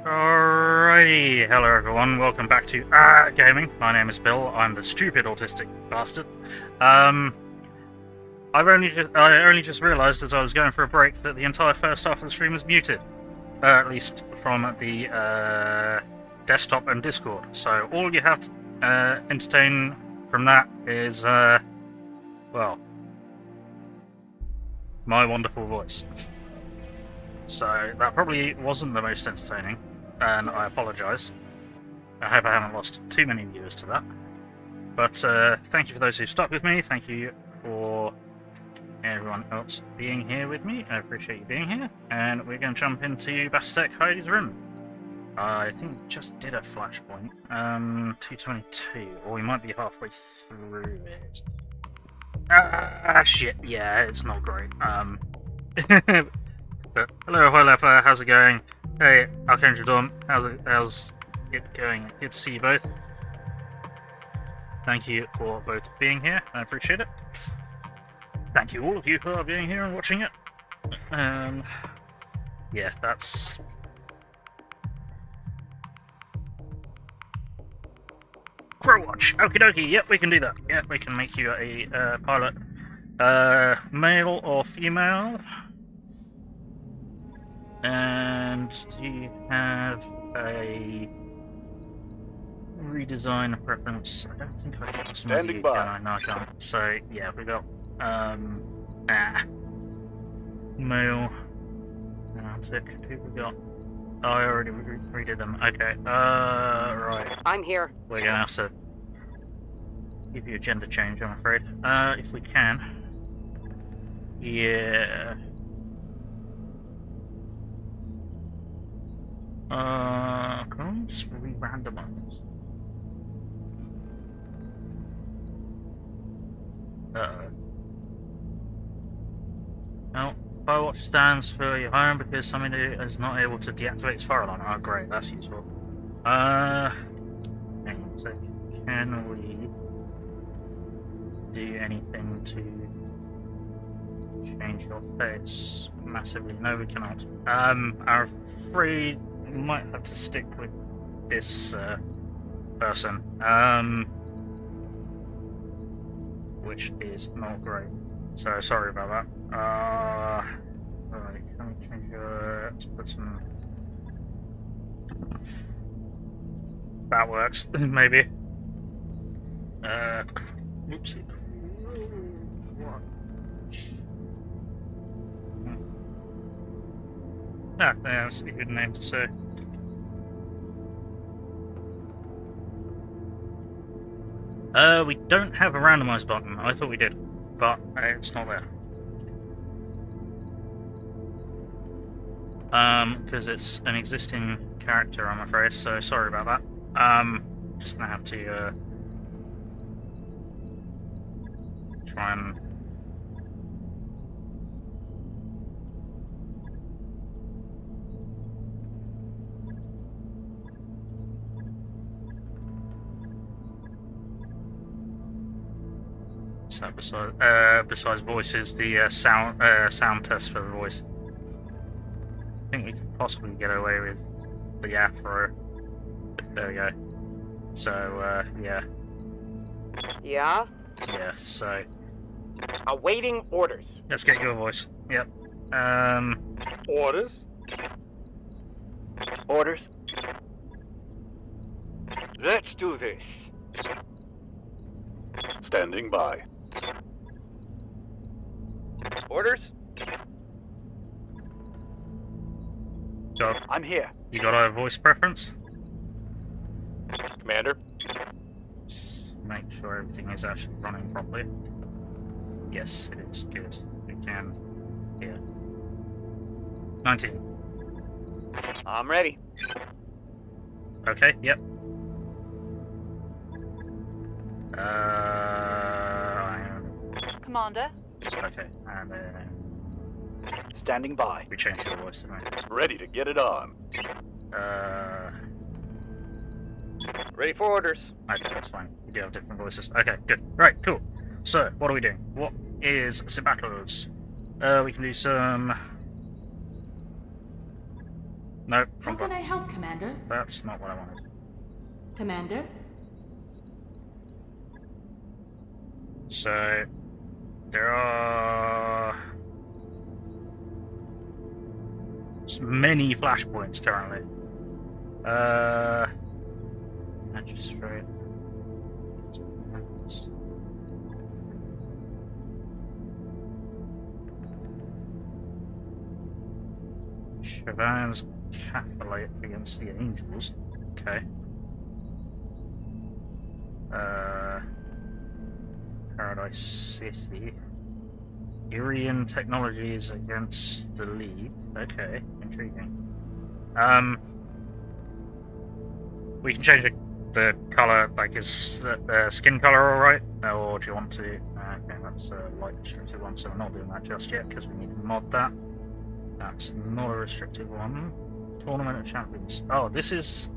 Alrighty, hello everyone, welcome back to Gaming. My name is Bill, I'm the stupid autistic bastard. I only just realised as I was going for a break that the entire first half of the stream was muted. At least from the desktop and Discord. So all you have to entertain from that is, well, my wonderful voice. So that probably wasn't the most entertaining, and I apologise. I hope I haven't lost too many viewers to that. But thank you for those who stuck with me. Thank you for everyone else being here with me. I appreciate you being here. And we're going to jump into Battletech Hyades' room. I think we just did a flashpoint. 222, or we might be halfway through it. Shit, yeah, it's not great. But hello, High how's it going? Hey, Archangel Dawn, how's it going? Good to see you both. Thank you for both being here, I appreciate it. Thank you all of you for being here and watching it. Yeah, that's... Crowwatch, okie dokie, yep, we can do that. Yep, we can make you a pilot. Male or female? And do you have a redesign preference? I don't think I can customize you, can I? No, I can't. So, yeah, we got, male, romantic, who we got? Oh, I already redid them. Okay, right. I'm here. We're gonna have to give you a gender change, I'm afraid. If we can. Yeah. Can we just re-randomize? Now, Firewatch stands for your home because somebody is not able to deactivate its fire alarm. Oh, great, that's useful. Hang on a sec. Can we do anything to change your face massively? No, we cannot. I'm afraid we might have to stick with this person, which is not great. So sorry about that. Alright, can we change your... let's put some... that works, maybe. Oopsie. Ah, that's a good name to say. We don't have a randomize button. I thought we did, but it's not there. Because it's an existing character, I'm afraid, so sorry about that. Just gonna have to, try and... So besides voices, the sound test for the voice. I think we could possibly get away with the afro. There we go. So yeah. Yeah? Yeah, so... awaiting orders. let's get your voice. Yep. Orders? Orders? Let's do this. Standing by. Orders? I'm here. You got a voice preference? Commander? Let's make sure everything is actually running properly. Yes, it is. Good. We can... yeah. 19. I'm ready. Okay, yep. Commander? Okay, and then... Standing by. we changed your voice, didn't we? Ready to get it on. Ready for orders. Okay, that's fine. We do have different voices. Okay, good. Right, cool. So, what are we doing? What is the battles? We can do some... Nope. How wrong can button. I help, Commander? That's not what I wanted. Commander? So there are many flashpoints currently. Magistrate. Chavan's Catholic against the Angels. Okay. Paradise City. Irian Technologies against the League. Okay, intriguing. We can change the color, like his skin color, alright? Or do you want to? Okay, that's a light restricted one, so we're not doing that just yet because we need to mod that. That's not a restricted one. Tournament of Champions. Oh, this is.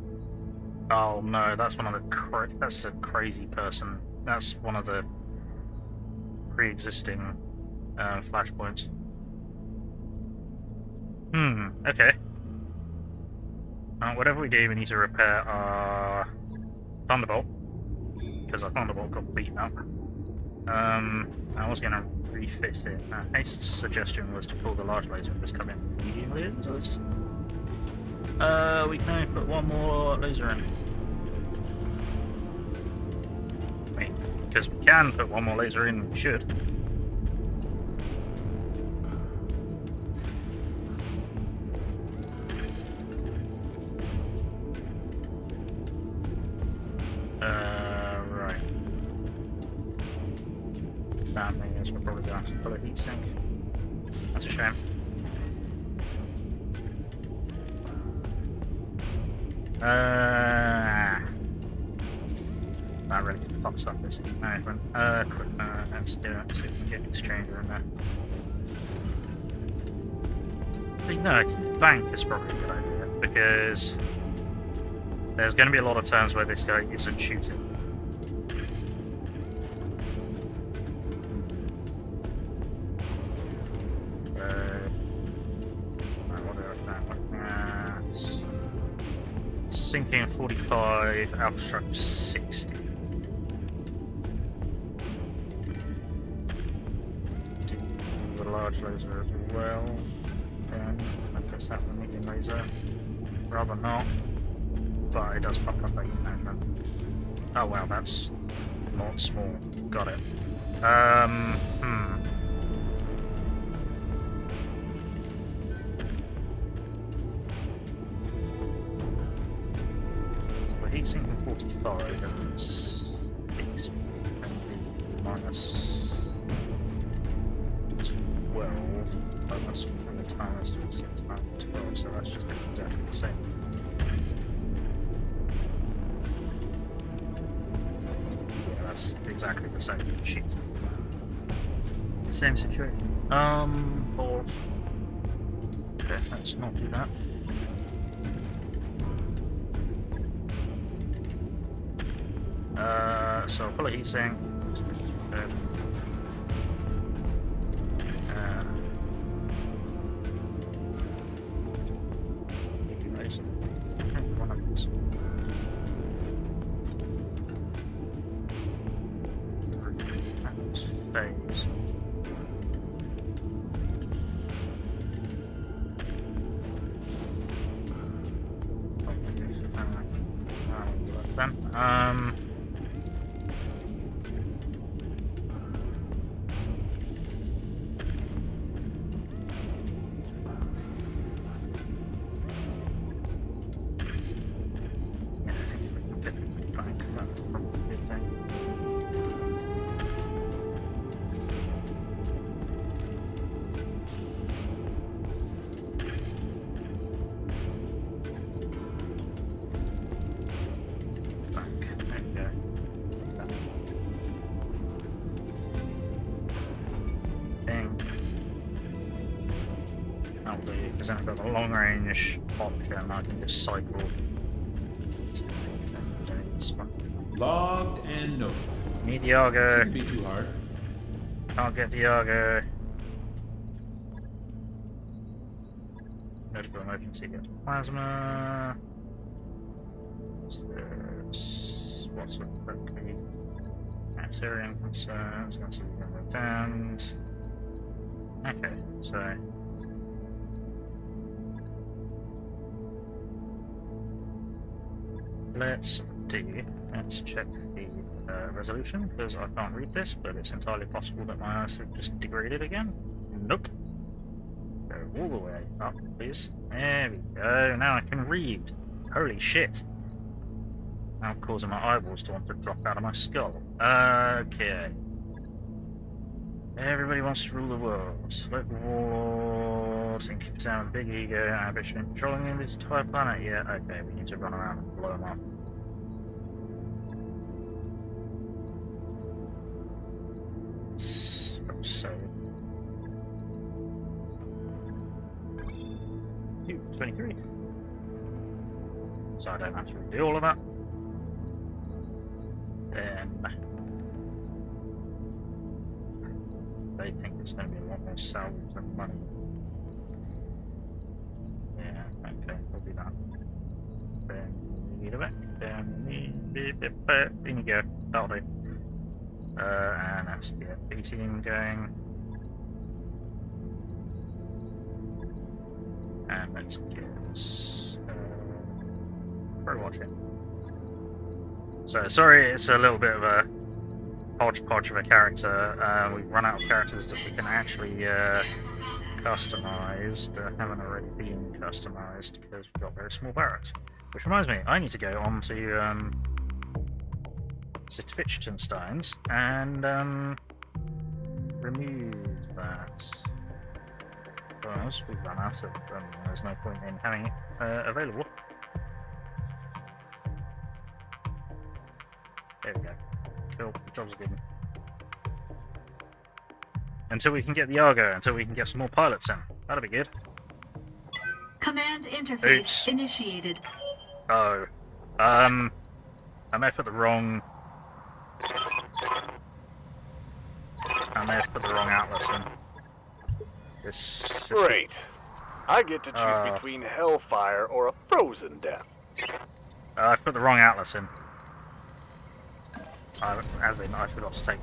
Oh no, that's one of the. That's a crazy person. That's one of the pre-existing flashpoints. Okay. Whatever we do, we need to repair our Thunderbolt, because our Thunderbolt got beaten up. I was going to refit it. Haste's suggestion was to pull the large laser and just come in medium lasers. We can only put one more laser in. Wait, because we can put one more laser in, we should. Right. That means we're probably going to have to pull a heatsink. That's a shame. That really fucks up this heat management. Quick, let's do it. See if we can get an exchanger in there. No, bank is probably a good idea because there's going to be a lot of turns where this guy isn't shooting. What are we at? Sinking 45, alpha struck 60. Do the large laser as well. Then I guess that one medium laser. Rather not. But it does fuck up that heat management. Oh wow, that's not small. Got it. So we're heat sinking 45 and it's minus 12. Oh, that's from the timers 6, 9, 12, so that's just exactly the same. Exactly the same shit. Same situation. Balls. Okay, let's not do that. So I'll pull a heatsink. One of these. Phase. Yeah, I think we can fit it back. That's probably a good thing. Because then I've got a long range option, I can just cycle. It's fun. Logged and noted. Need the Argo. Shouldn't be too hard. Can't get the Argo. Medical emergency, get plasma. What's this? What's up quickly? Bacterium concerns, going to be damned. Okay, so. Let's check the resolution, because I can't read this, but it's entirely possible that my eyes have just degraded again. Nope. Go all the way up, please. There we go. Now I can read. Holy shit. Now I'm causing my eyeballs to want to drop out of my skull. Okay. Everybody wants to rule the world. Local war, think town, big ego, ambition in controlling this entire planet. Yeah, okay, we need to run around and blow them up. So. 23. So I don't have to do all of that. Then they think it's going to be a lot more salvage than money. Yeah, okay, we'll do that. Then we need a back. Then in you go. That'll do. And let's get B team going. And let's get pro watching. So sorry, it's a little bit of a hodgepodge of a character. We've run out of characters that we can actually customise that haven't already been customised because we've got very small barracks. Which reminds me, I need to go on to Wittgenstein's and remove that. Because we've run out of them, there's no point in having it available. There we go. Cool, the job's good. Until we can get the Argo, until we can get some more pilots in. That'll be good. Command interface Oops. initiated. Oh. I may have put the wrong... atlas in. This Great. I get to choose between hellfire or a frozen death. I put the wrong atlas in. As in, I forgot to take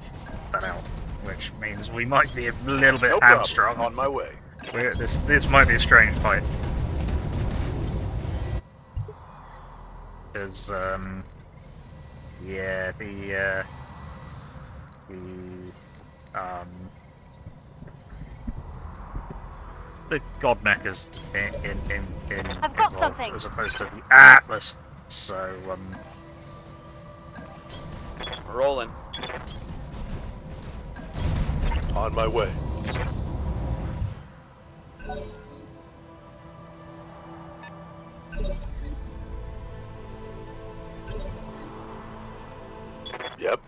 that out, which means we might be a little bit No problem. hamstrung. On my way. This might be a strange fight. Because, yeah, the god mechas I've got involved something. as opposed to the atlas. So, Rolling. On my way. Yep.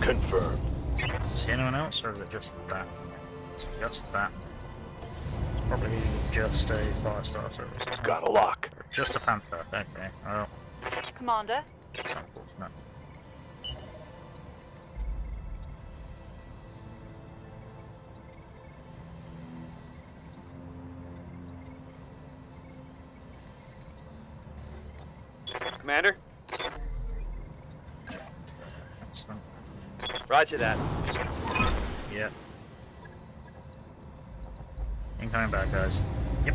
Confirmed. see anyone else, or is it just that? It's just that. It's probably just a fire starter or something. Got a lock. Just a panther. Okay. Well, Commander, that's unfortunate. Commander? Excellent. Roger that. Yep. Incoming bad guys. Yep.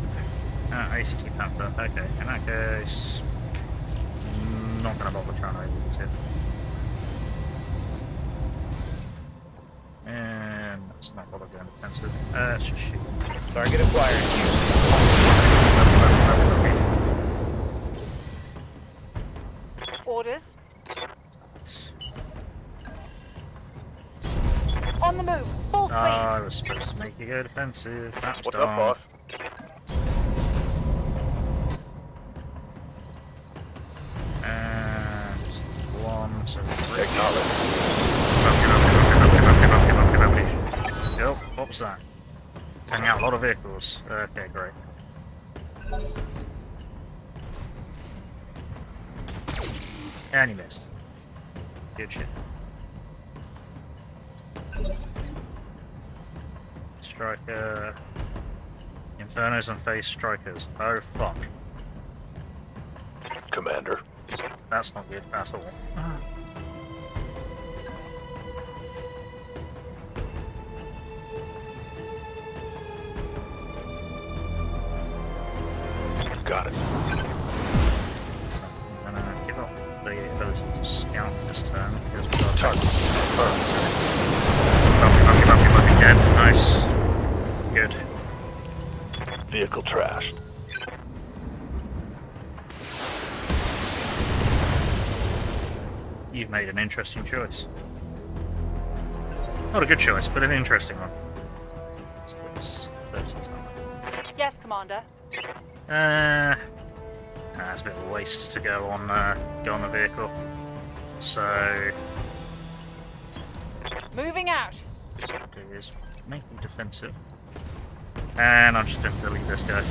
ACT Panther. Okay, in that case, not gonna bother trying to use it. And let's not bother going defensive. Let's just shoot. Target acquired. orders. On the move, full speed. I was supposed to make you go defensive. That's What's done. up, boss? And just one, so Acknowledge. Yep, what was that? Sending out a lot of vehicles. Okay, great. And you missed. Good shit. Striker. Infernos and phase strikers. Oh fuck. Commander. That's not good at all. Got it. I'm gonna give up the ability to scout this turn because we've got Target. Bumpy, dead. Nice. Good. Vehicle trashed. You've made an interesting choice. Not a good choice, but an interesting one. What's this? 30 ton. Yes, Commander. It's a bit of a waste to go on the vehicle. So, Moving out. what I'll do is make him defensive, and I'm just going to delete this guy.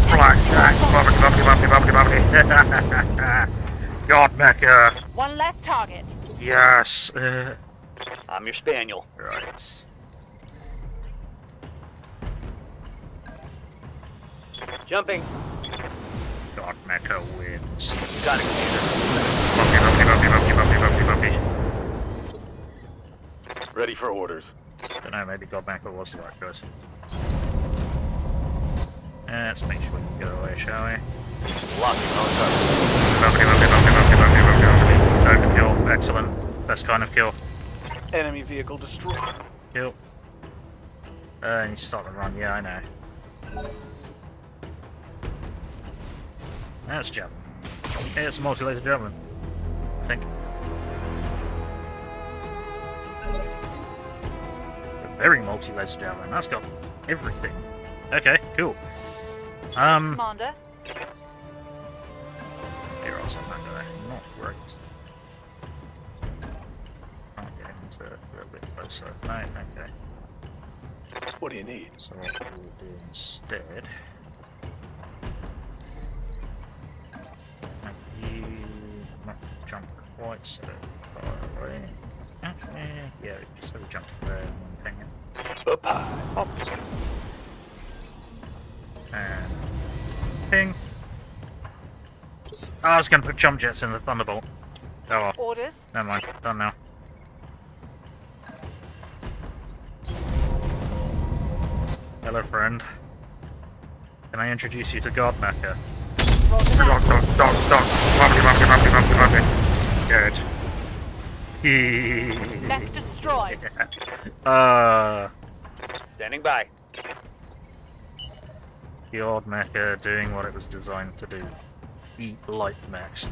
Blackjack, bumpy. God, Mecha. One less target. Yes. I'm your spaniel. Right. Jumping. God, Mecha wins. Got it, Commander. Bumpy. Ready for orders. Don't know, maybe God Mecha was the right choice. Let's make sure we can get away, shall we? Locking on Bumpy. Overkill. Excellent. Best kind of kill. Enemy vehicle destroyed. Kill. And you start the run, yeah, I know. That's javelin. Hey, it's a multi-laser javelin. I think. A very multi-laser javelin. That's got everything. Okay, cool. Commander. Here also not great. I'll get into a little bit closer. Right, okay. What do you need? So what we'll do instead. You not jump quite so far away. Actually, yeah, just sort of jump to there and then ping it. Up high. Hop. And ping. Oh, I was going to put jump jets in the Thunderbolt. Oh well. Orders. Never mind. Done now. Hello, friend. Can I introduce you to God Mecha? Good. Left destroyed. Standing by. God Mecha doing what it was designed to do. Eat light mechs.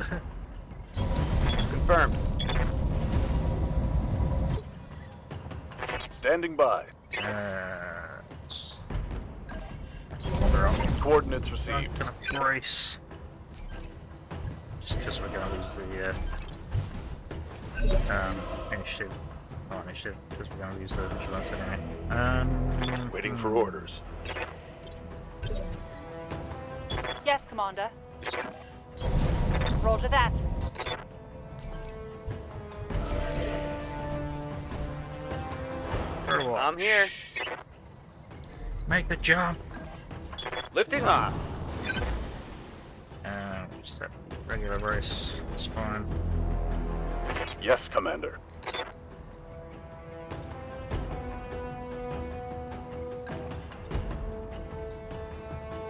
Confirmed. Standing by. Wander up. Coordinates I'm received. gonna brace. Just because we're gonna lose the initiative. Not initiative, because we're gonna lose the vigilance anyway. Waiting for orders. Yes, Commander. Roger that. I'm here. Make the jump. Lifting off. Just have regular brace. It's fine. Yes, Commander.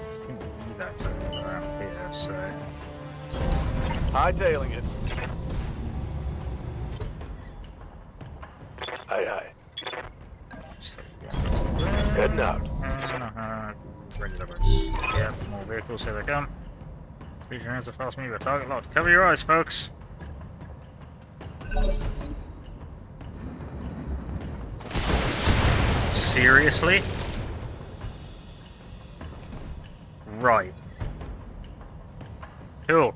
I think that's around here, so. Hightailing it. Aye. So yeah, Heading out. regular brace. Yeah, more vehicles, here they come. Please your hands are fast move a target locked. Cover your eyes, folks. Seriously? Right. Cool.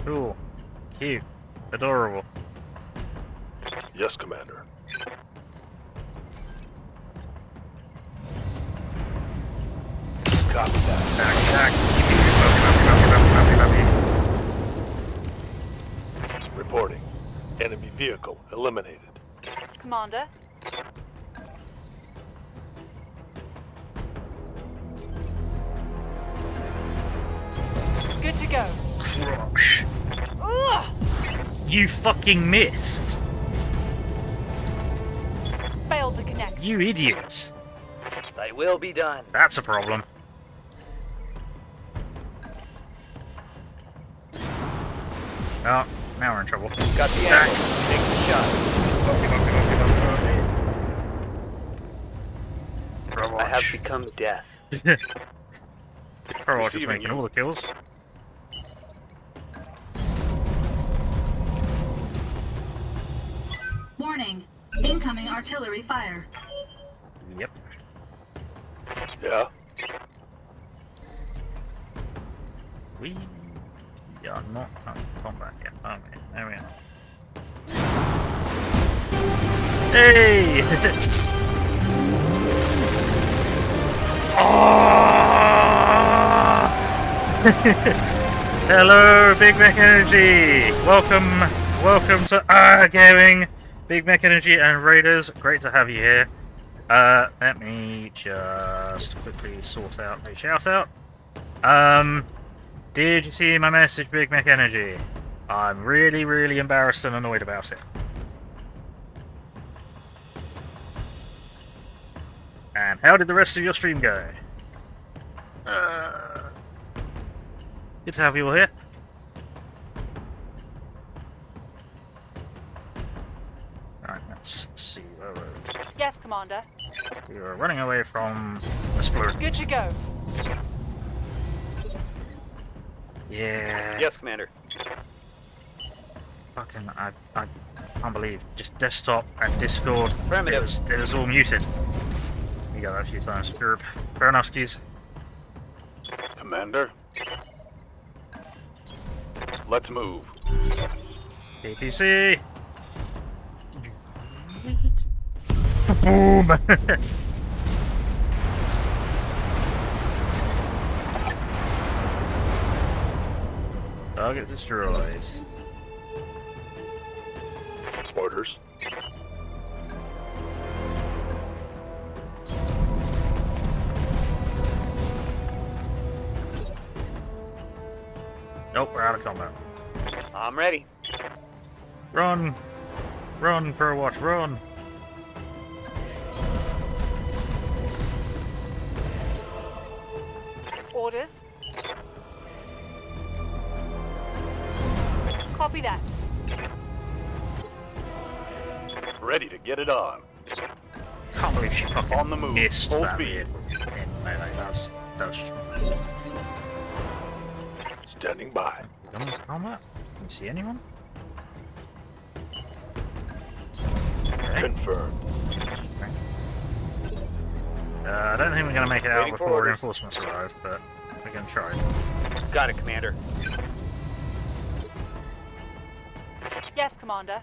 Cool. Cute. Adorable. Yes, Commander. Copy that. Back. Reporting. Enemy vehicle eliminated. Commander. Good to go. Gosh. Ugh! You fucking missed. Failed to connect. You idiot. They will be done. That's a problem. Oh, now we're in trouble. Got the angle. Take the shot. I have become death. Overwatch is Receiving making you. all the kills. Warning. Incoming artillery fire. Yep. Yeah. We are not on combat yet. Okay, there we are. Hey! Oh! Hello, BigMechEnergy! Welcome to gaming, BigMechEnergy and Raiders. Great to have you here. Let me just quickly sort out a shout out. Did you see my message, BigMechEnergy? I'm really, really embarrassed and annoyed about it. And how did the rest of your stream go? Good to have you all here. Alright, let's see where we're... Yes, Commander. We were running away from Explorer. Good to go. Yeah. Yes, Commander. Fucking, I can't believe. Just desktop and Discord. Affirmative. It was all muted. We got that a few times. Fair enough, skis. Commander. Let's move. APC. Boom. Target destroyed. Orders. Nope, we're out of combat. I'm ready. Run! Run, Overwatch, run! Orders. Copy that. Ready to get it on. Can't believe she fucking On the move. missed Full that speed. in melee. That's true. Standing by. Going into combat? Can you see anyone? Okay. Confirmed. I don't think we're going to make it out Waiting for before orders. reinforcements arrive, but we're going to try. Got it, Commander. Yes, Commander.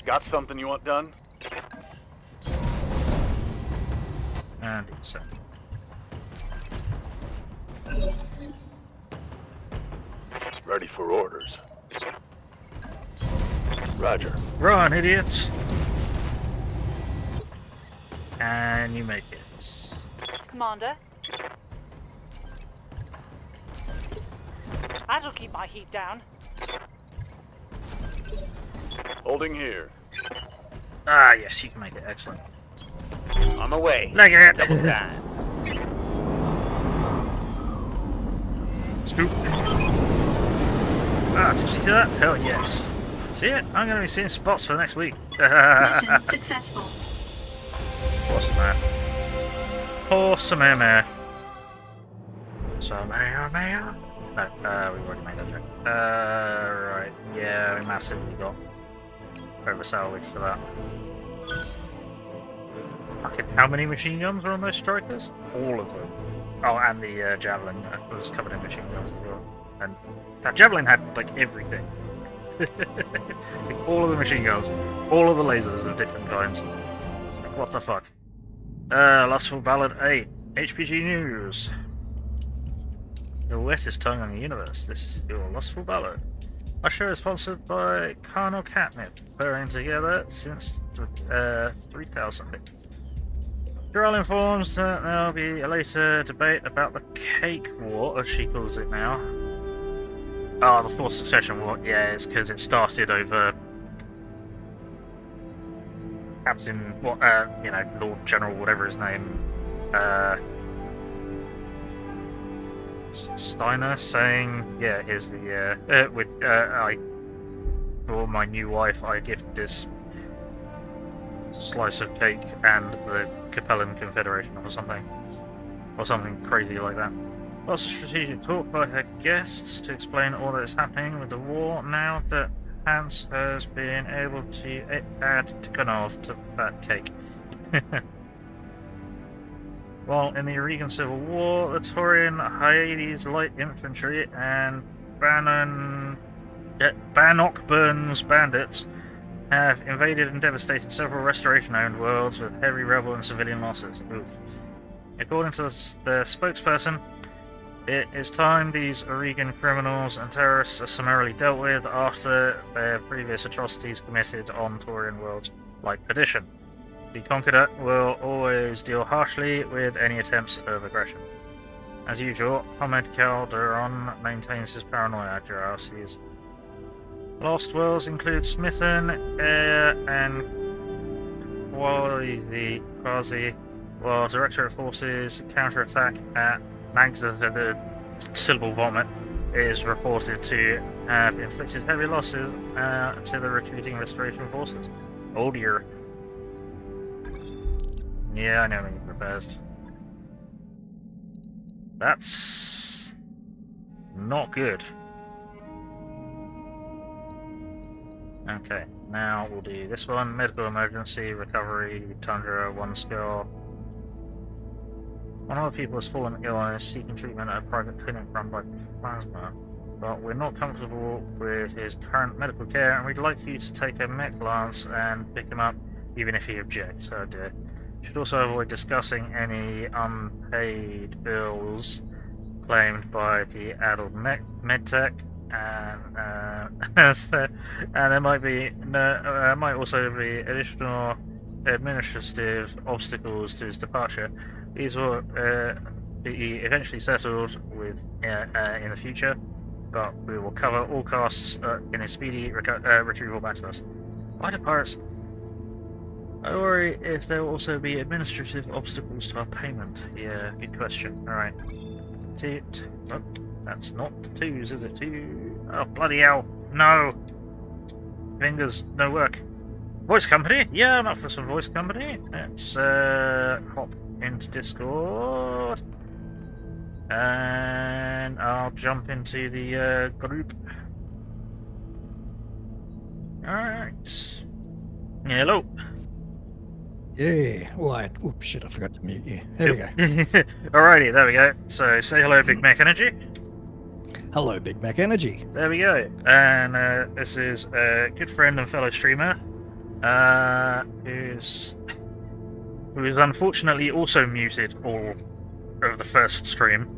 Got something you want done? And so. Ready for orders. Roger. Run, idiots! Can you make it? Commander. That'll keep my heat down. Holding here. Ah, yes, you can make it. Excellent. On the way. Like it! Double time. Scoop. Ah, did you see that? Hell yes. See it? I'm going to be seeing spots for next week. Mission successful. Awesome, man. Awesome, man. So, mayor. No, we've already made that joke. Right. Yeah, we massively got over-salvaged for that. Fucking, how many machine guns were on those strikers? All of them. Oh, and the javelin was covered in machine guns as well. And that javelin had, like, everything. Like, all of the machine guns, all of the lasers of different kinds. Like, what the fuck? Lustful Ballad 8. HPG News. The wettest tongue in the universe. This your lustful ballad. Our show is sponsored by Carnal Catnip, pairing together since 3000. Joel informs that there'll be a later debate about the cake war, as she calls it now. Oh, the Fourth Succession War. Yeah, it's because it started over Captain, Lord General, whatever his name, Steiner, saying, yeah, here's the, for my new wife, I gift this slice of cake and the Capellan Confederation or something crazy like that. Lots of strategic talk by her guests to explain all that is happening with the war now that Hans has been able to add Tikhonov to that cake. While in the Regan Civil War, the Taurian Hyades light infantry and Bannockburn's bandits have invaded and devastated several Restoration-owned worlds with heavy rebel and civilian losses. Oof. According to the spokesperson, it is time these Regan criminals and terrorists are summarily dealt with after their previous atrocities committed on Taurian worlds like Perdition. The Conqueror will always deal harshly with any attempts of aggression. As usual, Ahmed Calderon maintains his paranoia throughout these. Lost worlds include Smithen, Air, and Quasi, while Directorate Forces counterattack at Magza, the syllable vomit, is reported to have inflicted heavy losses to the retreating Restoration forces. Oh dear. Yeah, I know we need repairs. That's not good. Okay, now we'll do this one. Medical emergency, recovery, Tundra, 1 skill. One of the people has fallen ill and is seeking treatment at a private clinic run by Plasma, but we're not comfortable with his current medical care and we'd like you to take a mech glance and pick him up, even if he objects. Oh dear. Should also avoid discussing any unpaid bills claimed by the adult medtech, and there might also be additional administrative obstacles to his departure. These will be eventually settled with in the future, but we will cover all costs in a speedy retrieval back to us. Why do pirates? I worry if there will also be administrative obstacles to our payment. Yeah, good question. Alright. Oh, that's not the 2s, is it? 2. Oh, bloody hell. No! Fingers, no work. Voice company? Yeah, I'm up for some voice company. Let's hop into Discord. And I'll jump into the group. Alright. Hello. Yeah, right. Oops, shit, I forgot to mute you. There we go. Alrighty, there we go. So, say hello, BigMechEnergy. Hello, BigMechEnergy. There we go. And this is a good friend and fellow streamer, who's unfortunately also muted all of the first stream.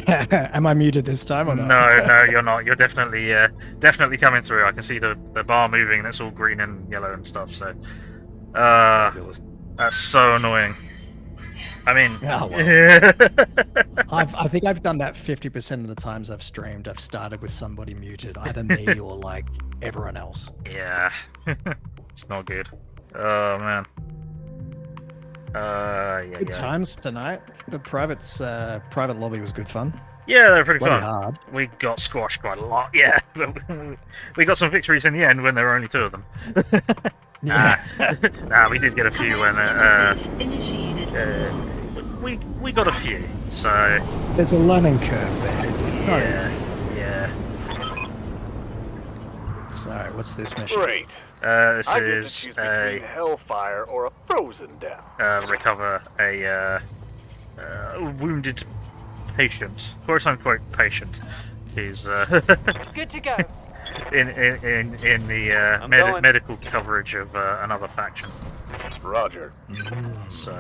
Am I muted this time or not? No, you're not. You're definitely coming through. I can see the bar moving, and it's all green and yellow and stuff, so... that's so annoying. I mean... Oh, well. I think I've done that 50% of the times I've streamed. I've started with somebody muted, either me or, like, everyone else. Yeah. It's not good. Oh, man. Good times tonight. The private lobby was good fun. Yeah, they were pretty Bloody fun. hard. We got squashed quite a lot, yeah. We got some victories in the end when there were only 2 of them. Nah, we did get a few when we got a few, so there's a learning curve there. It's not easy. Yeah. So, what's this mission? Great. This I get to is choose between hellfire or a frozen down. recover a wounded patient, quote unquote patient. He's Good to go. in the medical coverage of another faction. Roger. So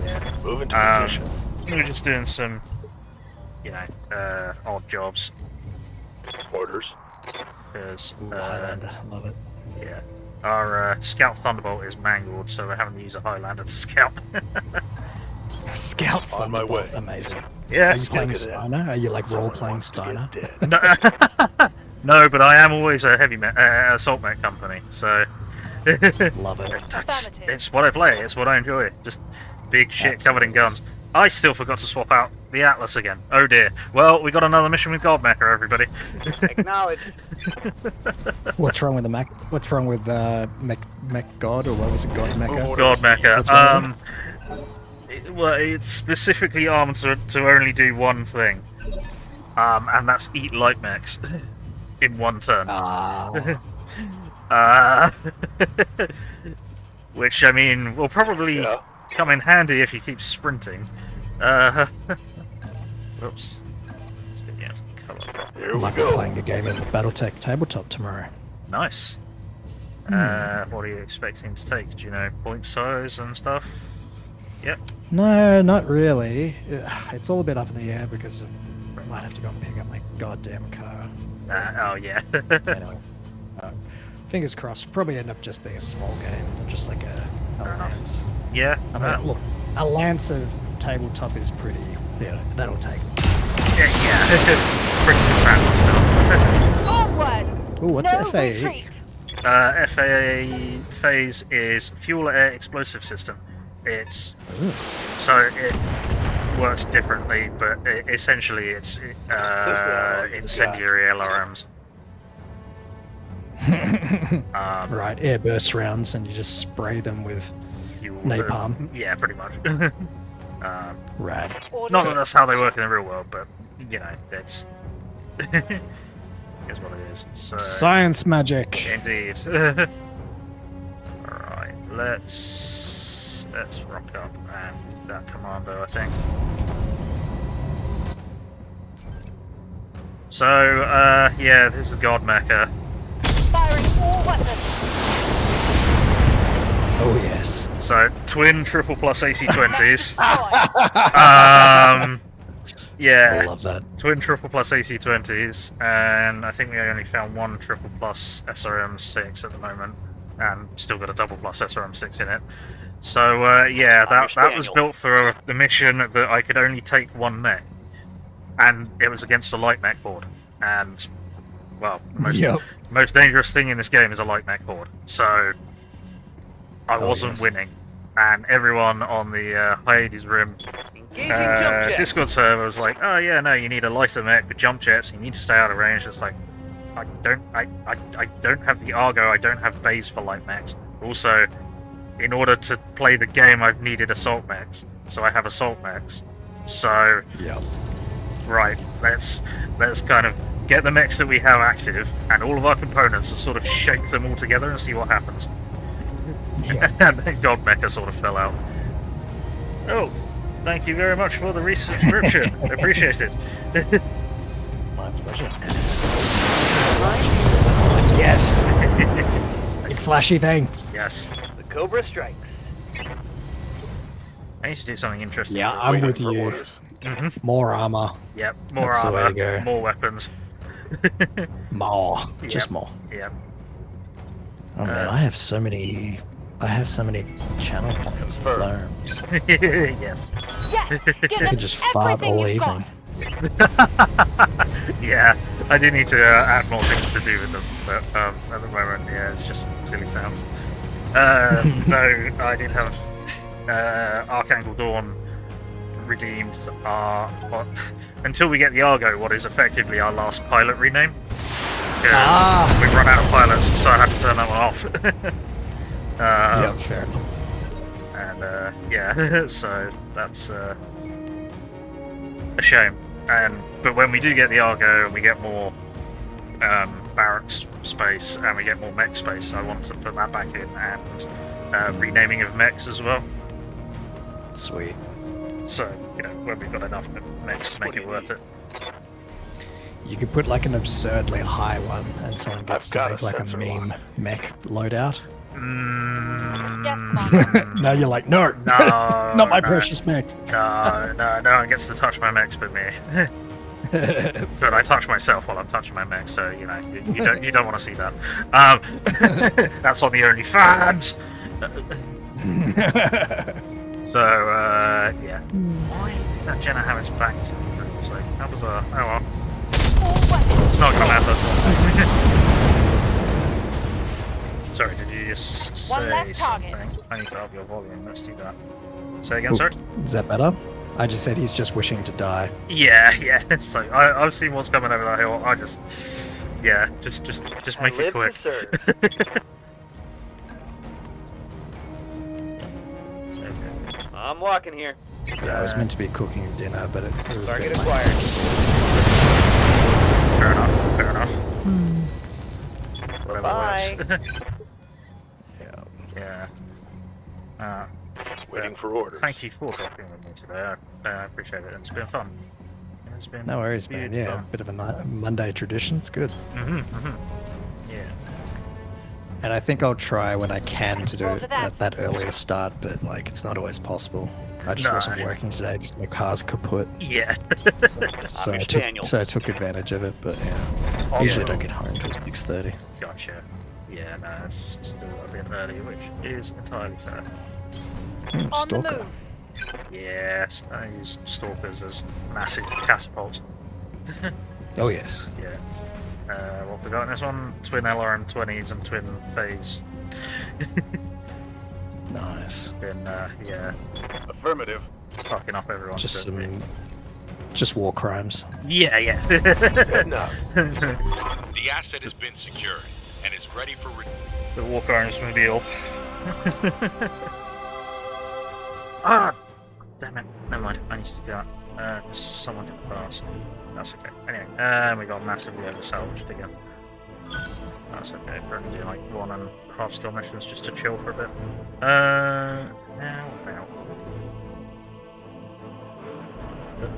yeah, Moving to position. we're just doing some, odd jobs. Orders. Because Ooh, Highlander, love it. yeah, our Scout Thunderbolt is mangled, so we're having to use a Highlander to scout. Scout On my Thunderbolt, way. amazing. Yeah. Are you playing Look at Steiner? Are you like role-playing Steiner? No, no, but I am always a heavy assault mech company, so Love it. it's what I play. It's what I enjoy. Just big shit covered in guns. I still forgot to swap out the Atlas again. Oh dear. Well, we got another mission with Godmecha, everybody. Acknowledged. What's wrong with the Mac? What's wrong with Mech God, or what was it, God Mecha? What's Godmecha. wrong Well, it's specifically armed to only do one thing, and that's eat light mechs in one turn. Which, I mean, will probably come in handy if you keep sprinting. Whoops. Let's get you out of cover. Here we Might be go. playing a game of Battletech tabletop tomorrow. Nice. What are you expecting to take? Do you know point size and stuff? Yep. No, not really. It's all a bit up in the air because I might have to go and pick up my goddamn car. Oh, yeah. Anyway, fingers crossed. Probably end up just being a small game, not just like a Lance. Yeah. I mean, look, a Lance of tabletop is pretty. Yeah, that'll take. Yeah. It's pretty substantial still. Onward! Ooh, what's No FAE? retreat. FAA phase is fuel air explosive system. It's so it works differently, but essentially it's incendiary LRMs. Right, airburst rounds, and you just spray them with Fuel, napalm. Yeah, pretty much. Rad. Not that that's how they work in the real world, but you know, that's is what it is. So, Science magic. indeed. Alright, let's rock up and that commando, I think. So, yeah, this is God Mecha. Firing all weapons. Oh yes. So, twin triple plus AC-20s. Boy. Yeah. I love that. Twin triple plus AC-20s, and I think we only found one triple plus SRM-6 at the moment, and still got a double plus SRM-6 in it. So yeah, that was built for the mission that I could only take one mech, and it was against a light mech horde. And well, the most dangerous thing in this game is a light mech horde. So I wasn't winning, and everyone on the Hyades Rim Discord server was like, "Oh yeah, no, you need a lighter mech with jump jets. You need to stay out of range." It's like, I don't have the Argo. I don't have bays for light mechs. Also, in order to play the game, I've needed assault mechs, so I have assault mechs. So, right, let's kind of get the mechs that we have active and all of our components and sort of shake them all together and see what happens. And then God Mecha sort of fell out. Oh, thank you very much for the resubscription. Appreciate it. My pleasure. Yes. Big flashy thing. Yes. The Cobra strikes. I need to do something interesting. Yeah, I'm with you. More armor. Yep, more That's the way armor, to go. more weapons. More. Just more. Yep. Oh man, I have so many channel points and alarms. Yes. Yes, give I us could just fart all everything you've got. evening. Yeah, I do need to add more things to do with them, but at the moment, yeah, it's just silly sounds. Though I did have Archangel Dawn redeemed until we get the Argo, what is effectively our last pilot rename. Because we've run out of pilots, so I had to turn that one off. Yeah, fair enough. And yeah, so that's a shame. But when we do get the Argo and we get more barracks space and we get more mech space, I want to put that back in, and renaming of mechs as well. Sweet. So, you know, when we've got enough mechs to make it worth it. You could put like an absurdly high one, and someone gets to got make a like a sensor meme mech loadout. Yes, Commander. Now you're like, no, No, not my no. precious mechs. No one gets to touch my mechs but me. But I touch myself while I'm touching my mech, so you know you don't want to see that. That's on the OnlyFans. So yeah. Why did that Jenna have its back to me? It's like that was a oh well. All weapons. It's not gonna matter. Sorry, did you just One say left target. something? I need to up your volume. Let's do that. Say again, sorry. Is that better? I just said he's just wishing to die. Yeah. So I've seen what's coming over that hill. I just make it Live quick. to serve. I'm walking here. Yeah, I was meant to be cooking dinner, but it was a Target bit late. acquired. Fair enough. Whatever Bye. works. Yeah. Yeah. Waiting for orders. Thank you for dropping with me today. I appreciate it. It's been fun. It's been No worries, man. huge Yeah, fun. bit of a Monday tradition. It's good. Yeah. And I think I'll try when I can to do Roger it that. at that earlier start, but like it's not always possible. I just No. wasn't working today because my car's kaput. Yeah. So I'm I took Daniel. I took advantage of it, but yeah. Oh, Usually yeah. don't get home until 6:30. Gotcha. Yeah, no, it's still a bit early, which is entirely fair. On the Stalker. move. Yes, I use stalkers as massive catapults. Oh yes. Yeah. What have we got in this one? Twin LRM-20s and twin phase. Nice. Been, yeah, Affirmative. fucking up everyone. Just just war crimes. Yeah. Good enough. The asset has been secured and is ready for The Walk Arms Mobile. Ah! Damn it. Never mind. I need to do that. Someone did pass. That's okay. Anyway, we got massively oversalvaged again. That's okay. We're only doing like 1.5 skill missions just to chill for a bit. Now about.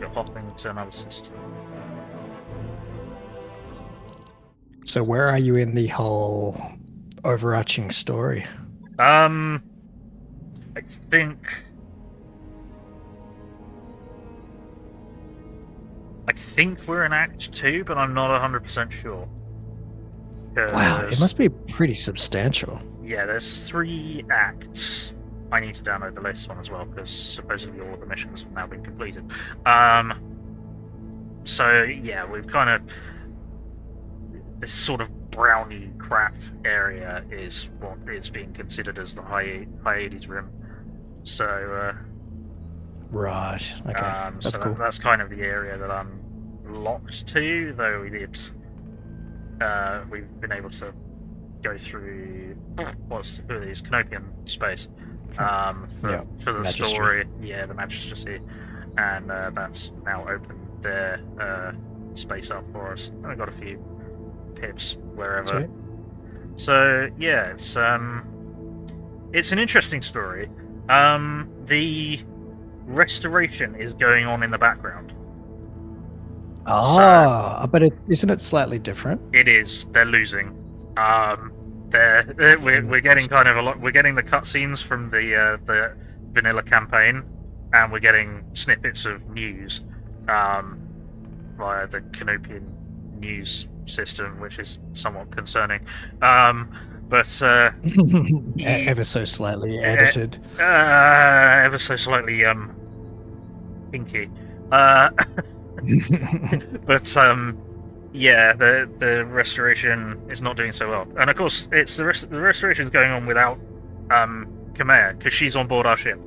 You're hopping to another system. So where are you in the whole overarching story? I think we're in Act 2, but I'm not 100% sure. Wow, it 'Cause- must be pretty substantial. Yeah, there's 3 acts. I need to download the latest one as well, because supposedly all the missions have now been completed. So, yeah, we've kind of... This sort of brownie crap area is what is being considered as the Hyades Rim. So, Right. Okay. That's so cool. that's kind of the area that I'm locked to, though we've been able to go through who are these Canopian space for the Magistracy. story. Yeah, the Magistracy, and that's now opened their space up for us. And we've got a few pips wherever. Sweet. So yeah, it's an interesting story. The restoration is going on in the background. Ah, but isn't it slightly different? It is. They're losing. We're getting kind of a lot. We're getting the cutscenes from the vanilla campaign, and we're getting snippets of news via the Canopian news system, which is somewhat concerning. But Ever so slightly edited. ever so slightly kinky. But yeah, the restoration is not doing so well, and of course it's the restoration is going on without Chimera, because she's on board our ship.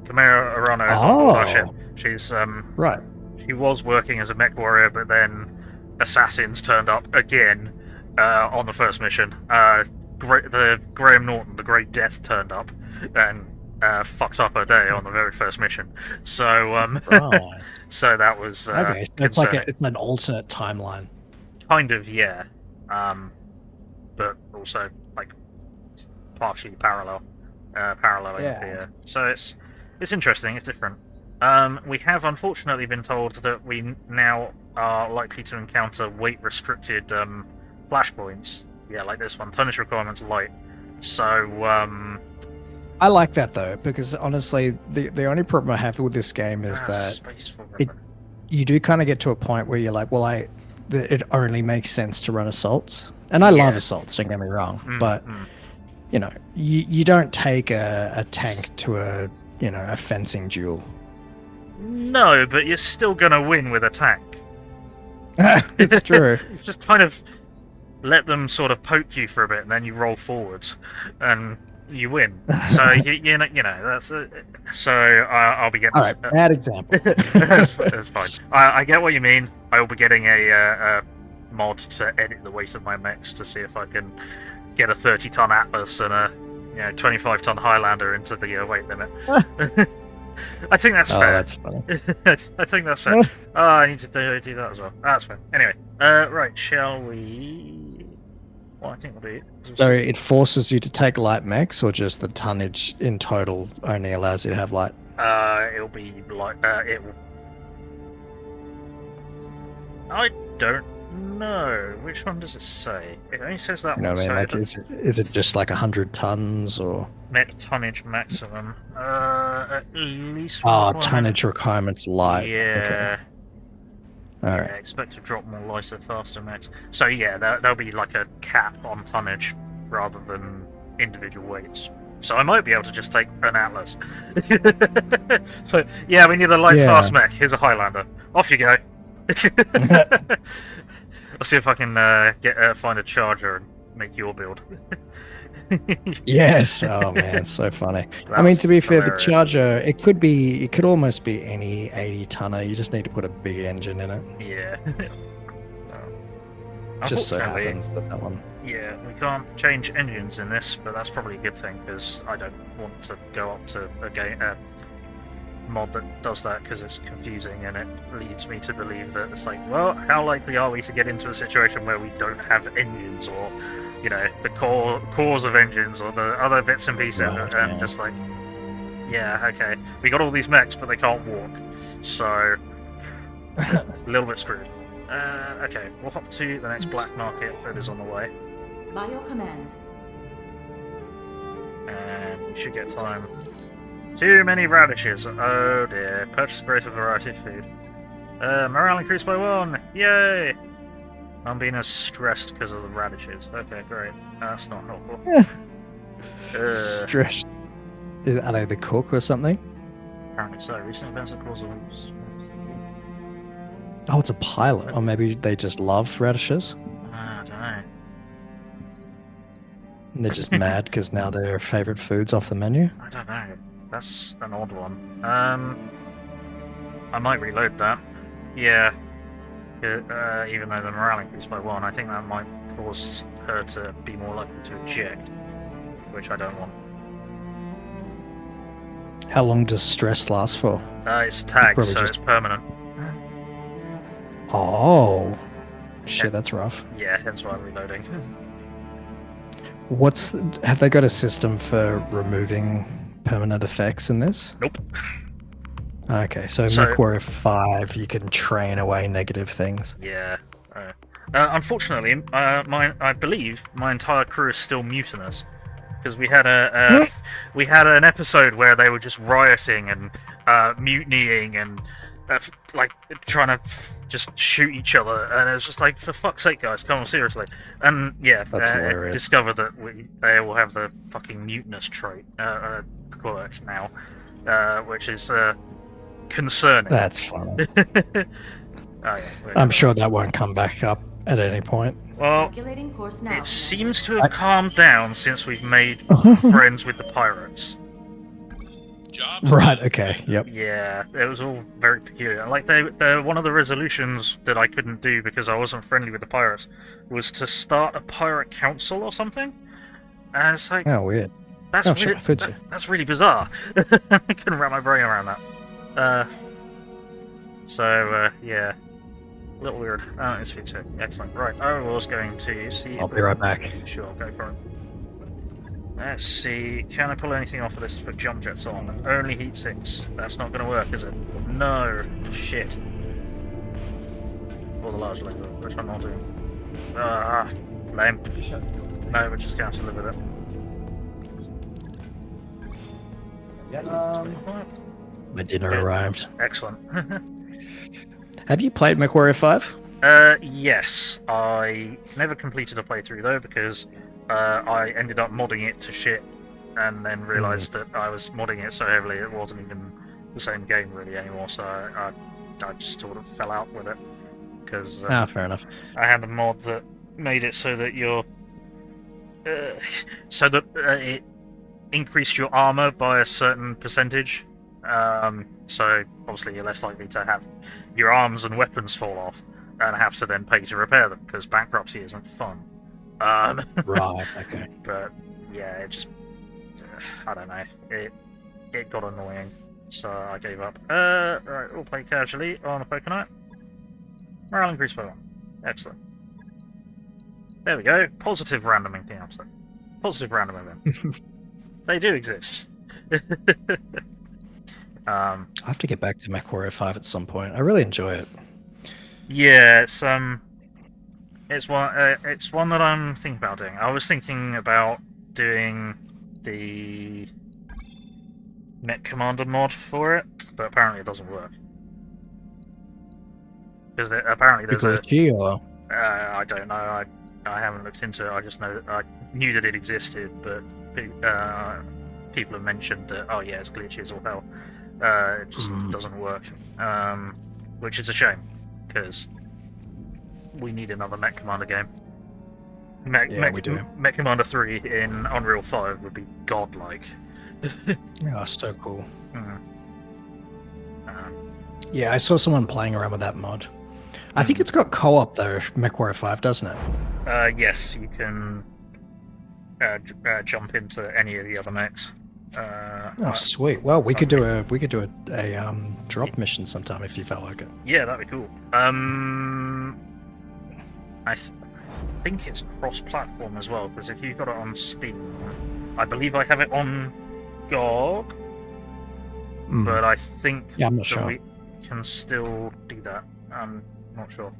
Chimera Arano is on board our ship. She's Right. she was working as a mech warrior, but then assassins turned up again on the first mission. The Graham Norton, the Great Death, turned up and fucked up her day on the very first mission. So Right. so that was Okay. So it's concerning. it's an alternate timeline. Kind of, yeah. But also like partially paralleling Yeah. here. So it's interesting. It's different. We have unfortunately been told that we now are likely to encounter weight restricted flashpoints. Yeah, like this one. Tonnage requirements light. So, I like that though, because honestly, the only problem I have with this game is that space for you do kind of get to a point where you're like, well, it only makes sense to run assaults, and I love assaults. Don't get me wrong, but you know, you don't take a tank to a fencing duel. No, but you're still gonna win with a tank. It's true. Just kind of let them sort of poke you for a bit, and then you roll forwards, and you win. So you know that's so I'll be getting. All right, bad example. that's fine. I get what you mean. I will be getting a mod to edit the weight of my mechs to see if I can get a 30-ton Atlas and a 25-ton Highlander into the weight limit. I think that's fair. That's funny. I think that's fair. I need to do that as well. That's fine. Anyway, right, shall we? Well, I think we'll do it. So it forces you to take light mechs, or just the tonnage in total only allows you to have light? It'll be like it will. I don't know. Which one does it say? It only says that one. I mean, So like, is it just like 100 tons or? Mech tonnage maximum. At least. Tonnage requirements light. Yeah. Okay. All right. Yeah, expect to drop more lighter, faster mechs. So yeah, there'll be like a cap on tonnage rather than individual weights. So I might be able to just take an Atlas. So yeah, we need a light, fast mech. Here's a Highlander. Off you go. I'll see if I can find a charger and make your build. Yes. Oh man, it's so funny. I mean, to be fair, the charger it could almost be any 80-tonner. You just need to put a big engine in it. Yeah. Just so happens that one. Yeah, we can't change engines in this, but that's probably a good thing because I don't want to go up to a mod that does that because it's confusing and it leads me to believe that it's like, well, how likely are we to get into a situation where we don't have engines or the cores of engines or the other bits and pieces, and just like, yeah, okay, we got all these mechs, but they can't walk, so a little bit screwed. Okay, we'll hop to the next black market that is on the way. By your command. And we should get time. Too many radishes. Oh dear. Purchase a greater variety of food. Morale increased by 1. Yay! I'm being as stressed because of the radishes. Okay, great. That's not helpful. Stressed. Are they the cook or something? Apparently so. Recent events have caused Oh, it's a pilot. Or maybe they just love radishes. I don't know. And they're just mad because now their favourite food's off the menu. I don't know. That's an odd one. I might reload that. Yeah. Even though the morale increased by 1, I think that might cause her to be more likely to eject, which I don't want. How long does stress last for? It's a tag, Probably so just- it's permanent. Oh, shit, that's rough. Yeah, hence why I'm reloading. Have they got a system for removing permanent effects in this? Nope. Okay, so MechWarrior 5, you can train away negative things. Yeah. Unfortunately, I believe my entire crew is still mutinous because we had an episode where they were just rioting and mutinying and like trying to just shoot each other, and it was just like, for fuck's sake, guys, come on, seriously. And yeah, discovered that they all have the fucking mutinous trait quirk now, which is concerning. That's funny. Oh, yeah, I'm sure that won't come back up at any point. Well, Calculating course now. it seems to have calmed down since we've made friends with the pirates. Job? Right, okay, yep. Yeah, it was all very peculiar. Like, one of the resolutions that I couldn't do because I wasn't friendly with the pirates was to start a pirate council or something. And it's like, Oh, weird. that's sure, really, that's really bizarre. I couldn't wrap my brain around that. Yeah. A little weird. Oh, it's fixed. Excellent. Right, I was going to see... I'll be right back. Sure, go for it. Let's see, can I pull anything off of this for jump jets on? Only heat sinks. That's not going to work, is it? No. Shit. Or the large laser, which I'm not doing. Lame. No, we're just going to have to live with it. My dinner Good. arrived. Excellent. Have you played MechWarrior 5? Yes. I never completed a playthrough though because I ended up modding it to shit, and then realised that I was modding it so heavily it wasn't even the same game really anymore. So I just sort of fell out with it because Fair enough. I had a mod that made it so that it increased your armor by a certain percentage. So obviously you're less likely to have your arms and weapons fall off and have to then pay to repair them because bankruptcy isn't fun. Right. Okay. But yeah, it just I don't know. It got annoying, so I gave up. Right, we'll play casually on a poker night. Morale increased by 1. Excellent. There we go. Positive random encounter. Positive random event. They do exist. I have to get back to MechWarrior 5 at some point. I really enjoy it. Yeah, it's one that I'm thinking about doing. I was thinking about doing the Mech Commander mod for it, but apparently it doesn't work. Because apparently there's Glitchy or? I don't know. I haven't looked into it. I just know that I knew that it existed, but people have mentioned that oh yeah, it's glitchy as all hell. It just doesn't work, which is a shame because we need another Mech Commander game. We do. Mech Commander 3 in Unreal 5 would be godlike. Yeah, so cool. Mhm. Yeah, I saw someone playing around with that mod. I think it's got co-op though, MechWarrior 5, doesn't it? Yes, you can jump into any of the other mechs. Oh, sweet. Well, we could do a drop mission sometime if you felt like it. Yeah, that'd be cool. I think it's cross-platform as well, because if you've got it on Steam, I believe I have it on GOG, but I think I'm not sure. we can still do that. I'm not sure.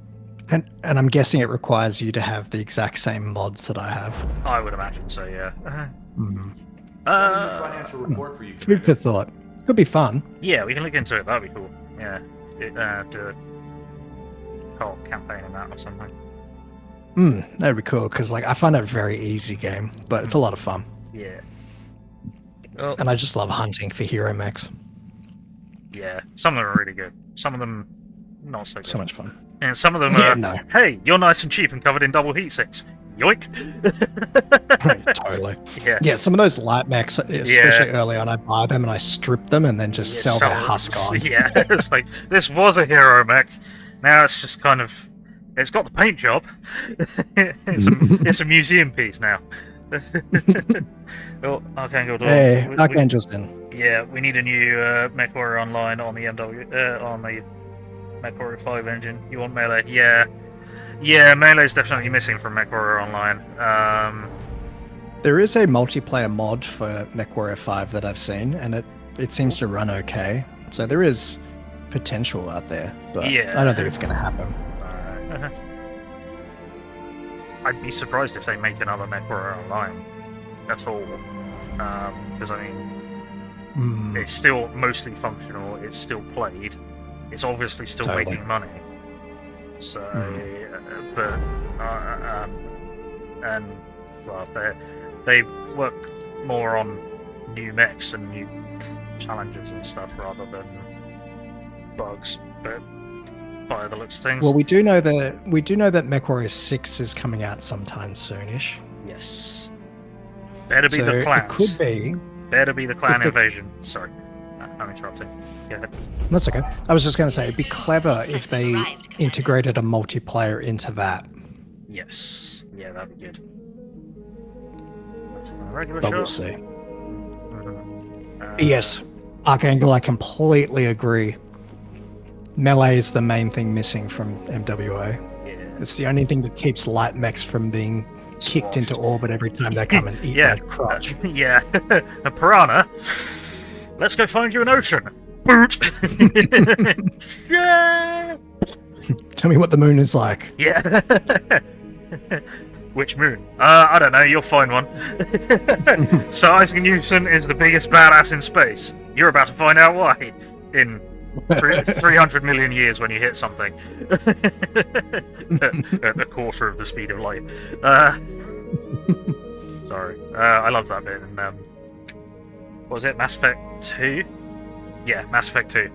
And I'm guessing it requires you to have the exact same mods that I have. I would imagine so, yeah. Financial report for you. Food for thought. Could be fun. Yeah, we can look into it. That'd be cool. Yeah, do a co-op campaign in that or something. That'd be cool because like I find it a very easy game, but it's a lot of fun. Yeah. Well, And I just love hunting for hero mechs. yeah, some of them are really good. Some of them not so good. So much fun. And some of them Yeah, are, no. hey, you're nice and cheap and covered in double heat sinks. Yoink! Totally. Yeah. Yeah, some of those light mechs, especially early on, I buy them and I strip them and then just sell their husk on. Yeah, it's like, this was a hero mech. Now it's just kind of, it's got the paint job. it's a museum piece now. Oh, Archangel Dawn. Hey, Archangel's in. Yeah, we need a new MechWarrior Online on the on the MechWarrior 5 engine. You want melee? Yeah, melee's definitely missing from MechWarrior Online. There is a multiplayer mod for MechWarrior 5 that I've seen, and it seems to run okay. So there is potential out there, but Yeah. I don't think it's going to happen. I'd be surprised if they make another MechWarrior Online at all, because I mean, it's still mostly functional. It's still played. It's obviously still Totally. making money. So, but and well, they work more on new mechs and new challenges and stuff rather than bugs. But by the looks of things, Well, we do know that MechWarrior 6 is coming out sometime soonish. yes, better be So the clans. it could be. Better be the clan If the- invasion. Sorry, I'm interrupting. Go ahead. That's okay. I was just going to say it'd be clever if they integrated a multiplayer into that. Yes, yeah, that'd be good. That's a regular But shot. we'll see. Mhm. Yes, Archangel, I completely agree. Melee is the main thing missing from MWA. Yeah. It's the only thing that keeps light mechs from being kicked into orbit every time they come and eat Yeah. that crotch. Yeah, a piranha. Let's go find you an ocean. Boot. Yeah. Tell me what the moon is like. Yeah. Which moon? I don't know, you'll find one. So Isaac Newton is the biggest badass in space. You're about to find out why in 300 million years when you hit something. At a quarter of the speed of light. Sorry. I love that bit in, what was it, Mass Effect 2? Yeah, Mass Effect 2.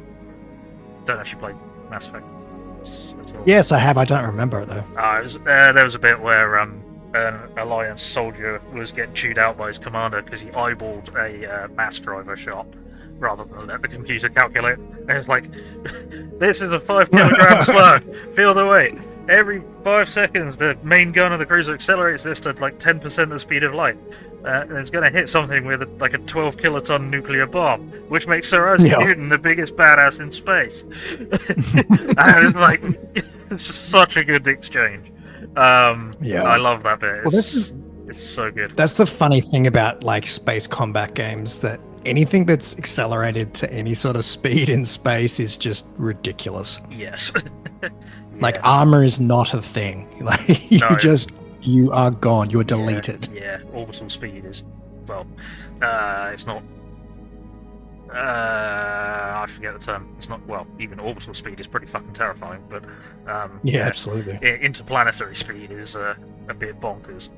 Don't know if you played Mass Effect at all. Yes, I have. I don't remember it though. There was a bit where an Alliance soldier was getting chewed out by his commander because he eyeballed a mass driver shot rather than let the computer calculate. And it's like, this is a 5 kilogram slug. Feel the weight. Every 5 seconds, the main gun of the cruiser accelerates this to like 10% the speed of light. And it's going to hit something with like a 12 kiloton nuclear bomb, which makes Sir Isaac Newton the biggest badass in space. And it's like, it's just such a good exchange. I love that bit. It's so good. That's the funny thing about like space combat games, that anything that's accelerated to any sort of speed in space is just ridiculous. Yes. Like armor is not a thing. Like you are gone. You're deleted. Yeah, orbital speed is, well, it's not. I forget the term. It's not, well, even orbital speed is pretty fucking terrifying, but yeah, absolutely. Interplanetary speed is a bit bonkers.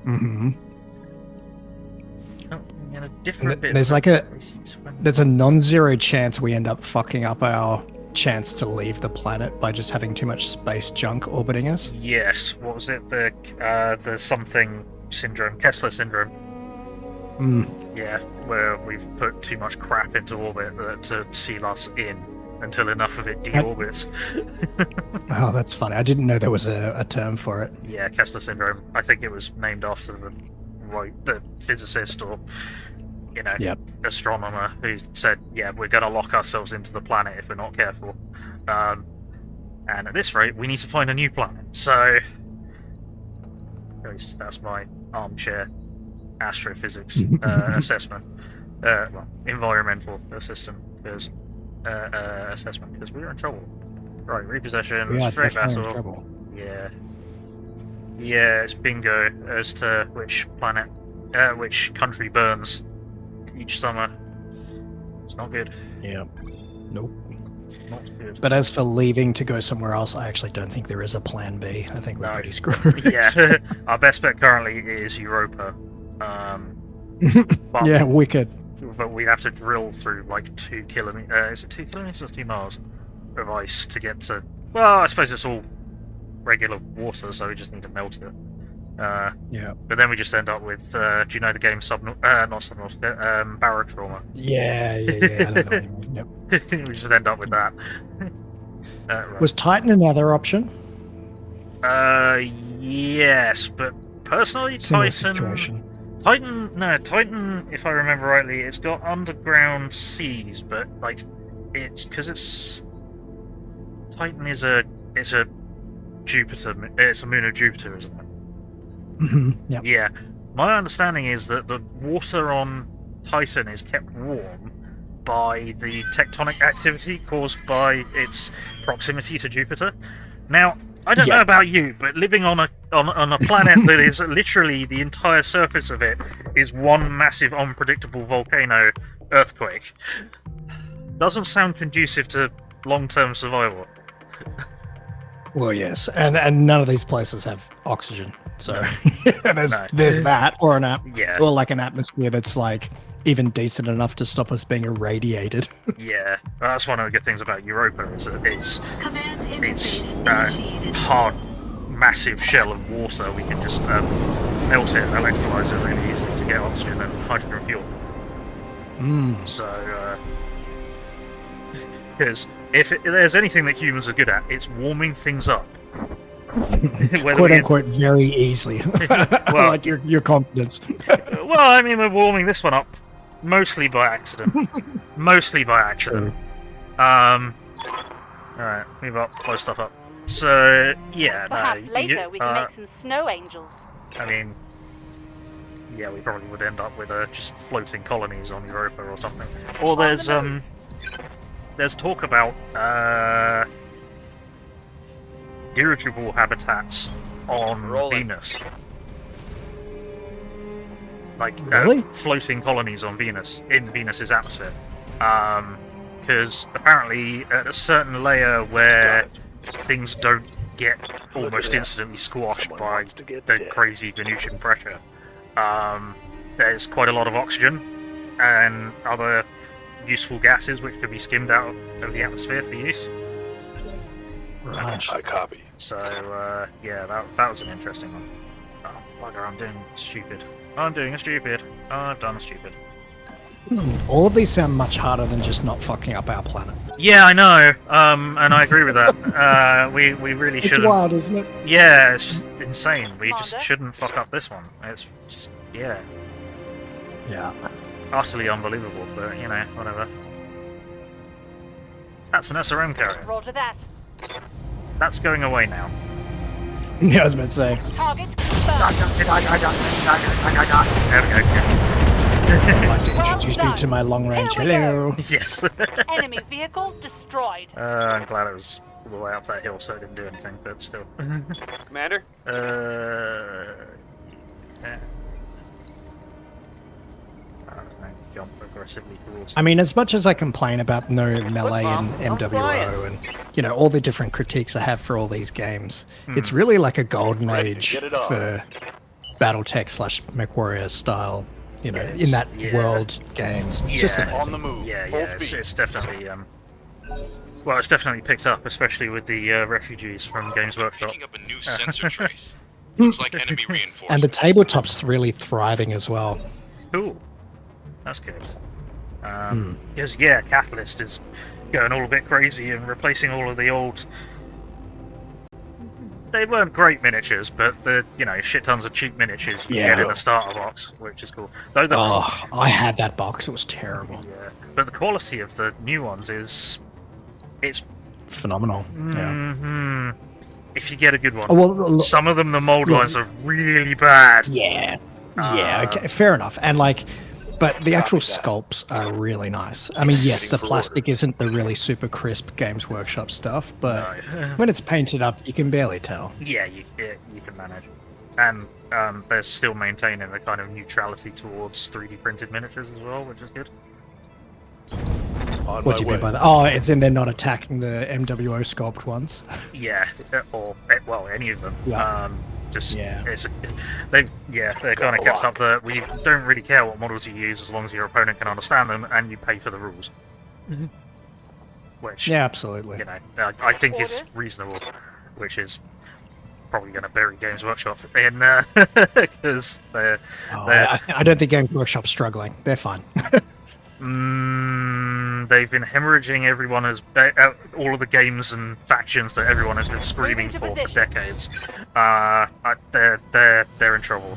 Mm-hmm. Oh, in a different bit. There's like there's a non-zero chance we end up fucking up our chance to leave the planet by just having too much space junk orbiting us. Yes. What was it? The something syndrome, Kessler syndrome. Yeah, where we've put too much crap into orbit to seal us in until enough of it deorbits. Oh, that's funny. I didn't know there was a term for it. Yeah, Kessler syndrome. I think it was named after the physicist or astronomer who said, yeah, we're going to lock ourselves into the planet if we're not careful. And at this rate, we need to find a new planet. So, at least that's my armchair astrophysics assessment. Well, environmental assessment, because we're in trouble. Right, repossession, straight battle. Yeah. Yeah, it's bingo as to which planet, which country burns each summer. It's not good. Yeah. Nope. Not good. But as for leaving to go somewhere else, I actually don't think there is a plan B. I think we're pretty screwed. Yeah. Our best bet currently is Europa. Yeah, wicked. But we have to drill through like 2 kilometers. Is it 2 kilometers or 2 miles of ice to get to? Well, I suppose it's all regular water, so we just need to melt it. Yeah. But then we just end up with. Do you know the game Barotrauma? Yeah. I know the one. Yep. We just end up with that. Right. Was Titan another option? Yes, but personally, Similar situation. Titan, if I remember rightly, it's got underground seas, but like, Titan is a Jupiter, it's a moon of Jupiter, isn't it? Mm-hmm. Yep. Yeah. My understanding is that the water on Titan is kept warm by the tectonic activity caused by its proximity to Jupiter. Now, I don't know about you, but living on a planet that is literally the entire surface of it is one massive unpredictable volcano earthquake doesn't sound conducive to long-term survival. Well, yes, and none of these places have oxygen, so there's that, or or like an atmosphere that's like even decent enough to stop us being irradiated. Yeah, well, that's one of the good things about Europa is that it's hard, massive shell of water. We can just melt it and electrolyze it really easily to get oxygen and hydrogen fuel. So, because if there's anything that humans are good at, it's warming things up. Quote unquote, very easily. Well, like your confidence. Well, I mean, we're warming this one up mostly by accident. Alright, move up, blow stuff up. So, yeah, Perhaps later we can make some snow angels. I mean, yeah, we probably would end up with just floating colonies on Europa or something. Or there's talk about dirigible habitats on Rolling. Venus. Like Really? floating colonies on Venus in Venus's atmosphere. Because apparently at a certain layer where things don't get almost instantly squashed Someone by wants to get the dead. crazy Venusian pressure, there's quite a lot of oxygen and other useful gases which could be skimmed out of the atmosphere for use. Right. I copy. So, yeah, that was an interesting one. Oh, bugger, I'm doing stupid. I'm doing a stupid. I've done a stupid. All of these sound much harder than just not fucking up our planet. Yeah, I know, and I agree with that. We really It's shouldn't. wild, isn't it? Yeah, it's just insane. We just Commander? shouldn't fuck up this one. It's just, yeah, Yeah. utterly unbelievable, but, you know, whatever. That's an SRM carrier. Roger that. That's going away now. Yeah, I was about to say. Target confirmed. There we go. I'd like to introduce you to my long range. Here we go. Hello. Yes. Enemy vehicle destroyed. I'm glad it was all the way up that hill, so it didn't do anything, but still. Commander? Yeah. Jump aggressively towards. I mean, as much as I complain about no melee Mom, and I'm MWO flying. and, you know, all the different critiques I have for all these games, it's really like a golden Ready to age get it on. for Battletech / MechWarrior style, you know, Yes, in that yeah. world games. It's just Yeah. amazing. On the move. Yeah, Full yeah, speed. it's definitely well, it's definitely picked up, especially with the refugees from Games Workshop. Picking up a new sensor trace. Looks like enemy reinforcements. And the tabletop's really thriving as well. Cool, that's good. Because yeah, Catalyst is going all a bit crazy and replacing all of the old. They weren't great miniatures, but the shit tons of cheap miniatures you get in the starter box, which is cool. Though the Oh, I had that box. It was terrible. yeah, but the quality of the new ones it's Phenomenal. Yeah. if you get a good one. Oh, well, Some of them, the mold lines are really bad. yeah. Yeah, okay, fair enough. And like, but the actual that. sculpts are really nice. I mean, yes, the for plastic isn't the really super crisp Games Workshop stuff, but No. when it's painted up, you can barely tell. Yeah, you can manage. And they're still maintaining the kind of neutrality towards 3D printed miniatures as well, which is good. On What do you my mean way. by that? Oh, it's in they're not attacking the MWO sculpt ones. Yeah, or well, any of them. Yeah. Just Yeah. they're kind of kept up that we don't really care what models you use as long as your opponent can understand them and you pay for the rules. Which Yeah, absolutely. I think is reasonable, which is probably going to bury Games Workshop in because they're Oh, I don't think Games Workshop's struggling. They're fine. they've been hemorrhaging everyone as all of the games and factions that everyone has been screaming for decades. They're in trouble,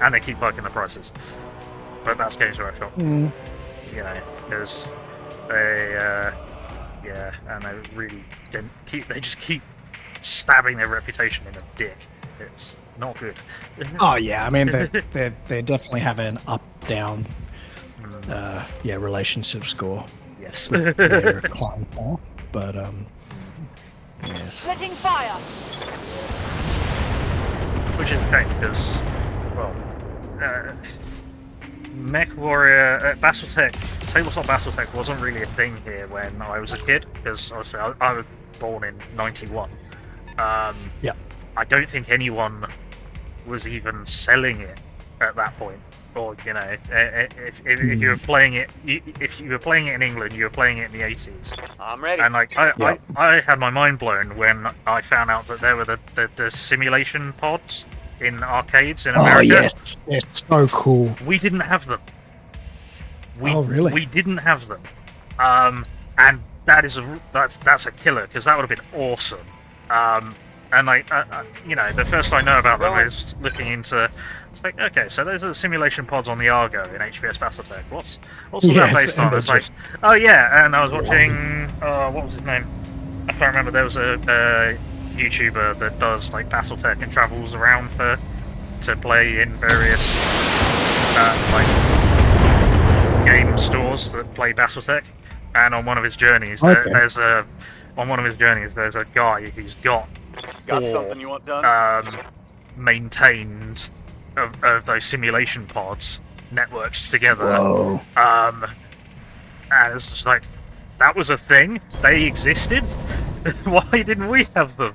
and they keep hiking the prices. But that's Games Workshop, because they and they really didn't keep. They just keep stabbing their reputation in the dick. It's not good. Oh yeah, I mean they definitely have an up-down relationship score Yes. with their clientele, but yes. Splitting fire. Which is a shame because, well, MechWarrior, Battletech, tabletop Battletech wasn't really a thing here when I was a kid, because obviously I was born in '91. Yeah. I don't think anyone was even selling it at that point. Or if you were playing it, if you were playing it in England, you were playing it in the '80s. I'm ready. And like I had my mind blown when I found out that there were the simulation pods in arcades in America. Oh yes, they're so cool. We didn't have them. Oh, really? We didn't have them. And that's a killer because that would have been awesome. And like the first I know about them is looking into. It's like, okay, so those are the simulation pods on the Argo in HBS Battletech. What's all that based on? It's like, oh yeah, and I was watching. What was his name? I can't remember. There was a YouTuber that does like Battletech and travels around to play in various game stores that play Battletech. And on one of his journeys, there's a on one of his journeys, there's a guy who's got Got four something you want done? maintained of those simulation pods networked together. Whoa. And it's just like, that was a thing? They existed? Why didn't we have them?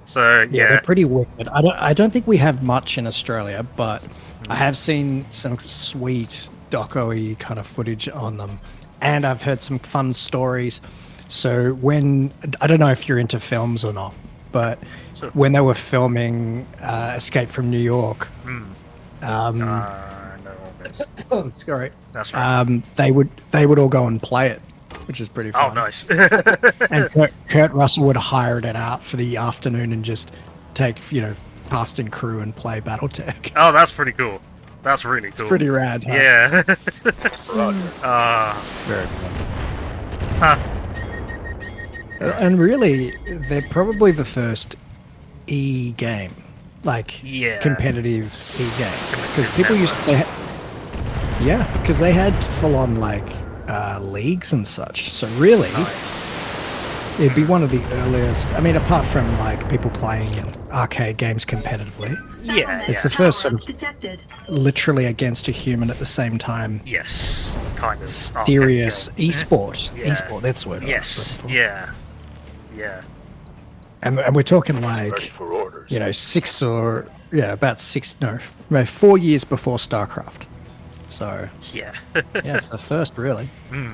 So, Yeah, they're pretty wicked. I don't think we have much in Australia, but I have seen some sweet doco-y kind of footage on them, and I've heard some fun stories. So when I don't know if you're into films or not, but when they were filming Escape from New York, oh, sorry, that's right. they would all go and play it, which is pretty fun. Oh, nice. And Kurt Russell would hire it out for the afternoon and just take, cast and crew and play Battletech. Oh, that's pretty cool. That's really cool. It's pretty rad. Huh? Yeah. Very fun. Huh. And really, they're probably the first E game, competitive E game, because people used to. Because they had full-on leagues and such. So really, Nice. it'd be one of the earliest. I mean, apart from people playing in arcade games competitively, Yeah. it's the first sort of Detected. literally against a human at the same time. Yes. Kind of. Serious esport. Yeah. Esport. That's the word. I was Yes. looking for. Yeah. Yeah. And we're talking Ready for orders. about 4 years before StarCraft. So Yeah. yeah, it's the first really. Mm.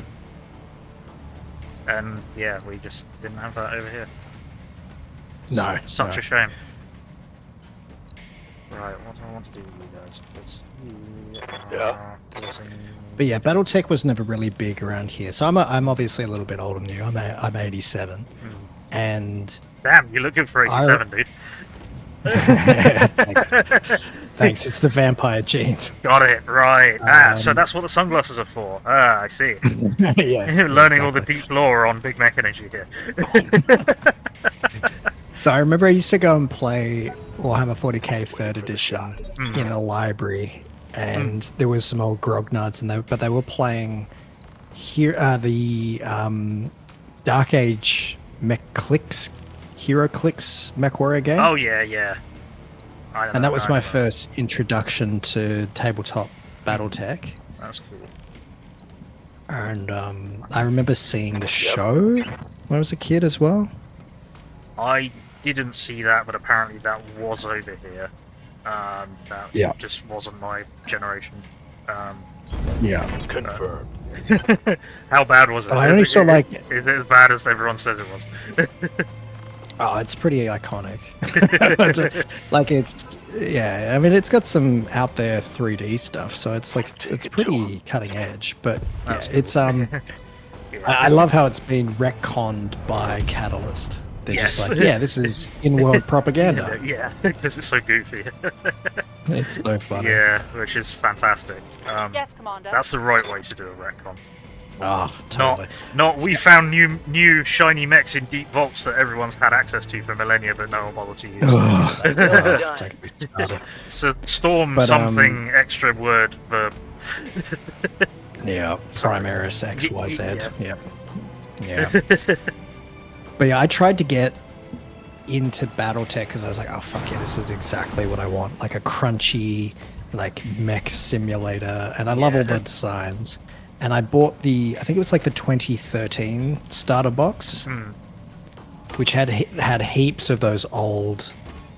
And yeah, we just didn't have that over here. No, Such no. a shame. Right, what do I want to do with you guys? 'Cause you are causing- But yeah, BattleTech was never really big around here. So I'm obviously a little bit older than you. I'm 87, and Damn, you're looking for 87, dude. thanks. It's the vampire genes. Got it, right. So that's what the sunglasses are for. Ah, I see. Yeah, Learning all the exactly. deep lore on BigMechEnergy here. So I remember I used to go and play Warhammer 40k 3rd edition in a library, and there was some old grognards in there, but they were playing here the Dark Age HeroClix MechWarrior game. Oh, yeah, yeah. I know And that was my right. first introduction to tabletop Battletech. That's cool. And I remember seeing the show when I was a kid as well. I didn't see that, but apparently that was over here. That just wasn't my generation. Yeah. Confirmed. How bad was it? But I only saw Is it as bad as everyone says it was? Oh, it's pretty iconic. I mean, it's got some out there 3D stuff, so it's pretty cutting edge. But yeah, That's it's Yeah. I love how it's been retconned by Catalyst. They're just Yes. this is in-world propaganda. Yeah, because it's so goofy. It's so funny. Yeah, which is fantastic. Yes, Commander. That's the right way to do a retcon. Oh, totally. Not we found new shiny mechs in deep vaults that everyone's had access to for millennia, but no one bothered to use. Ugh. Done. Don't get me started. So storm But, something extra word for Yeah, Sorry. Primaris XYZ. Yeah. Yeah. But yeah, I tried to get into Battletech because I was like, oh fuck yeah, this is exactly what I want. Like a crunchy, mech simulator, and I love all the designs. And I bought I think it was the 2013 starter box, which had heaps of those old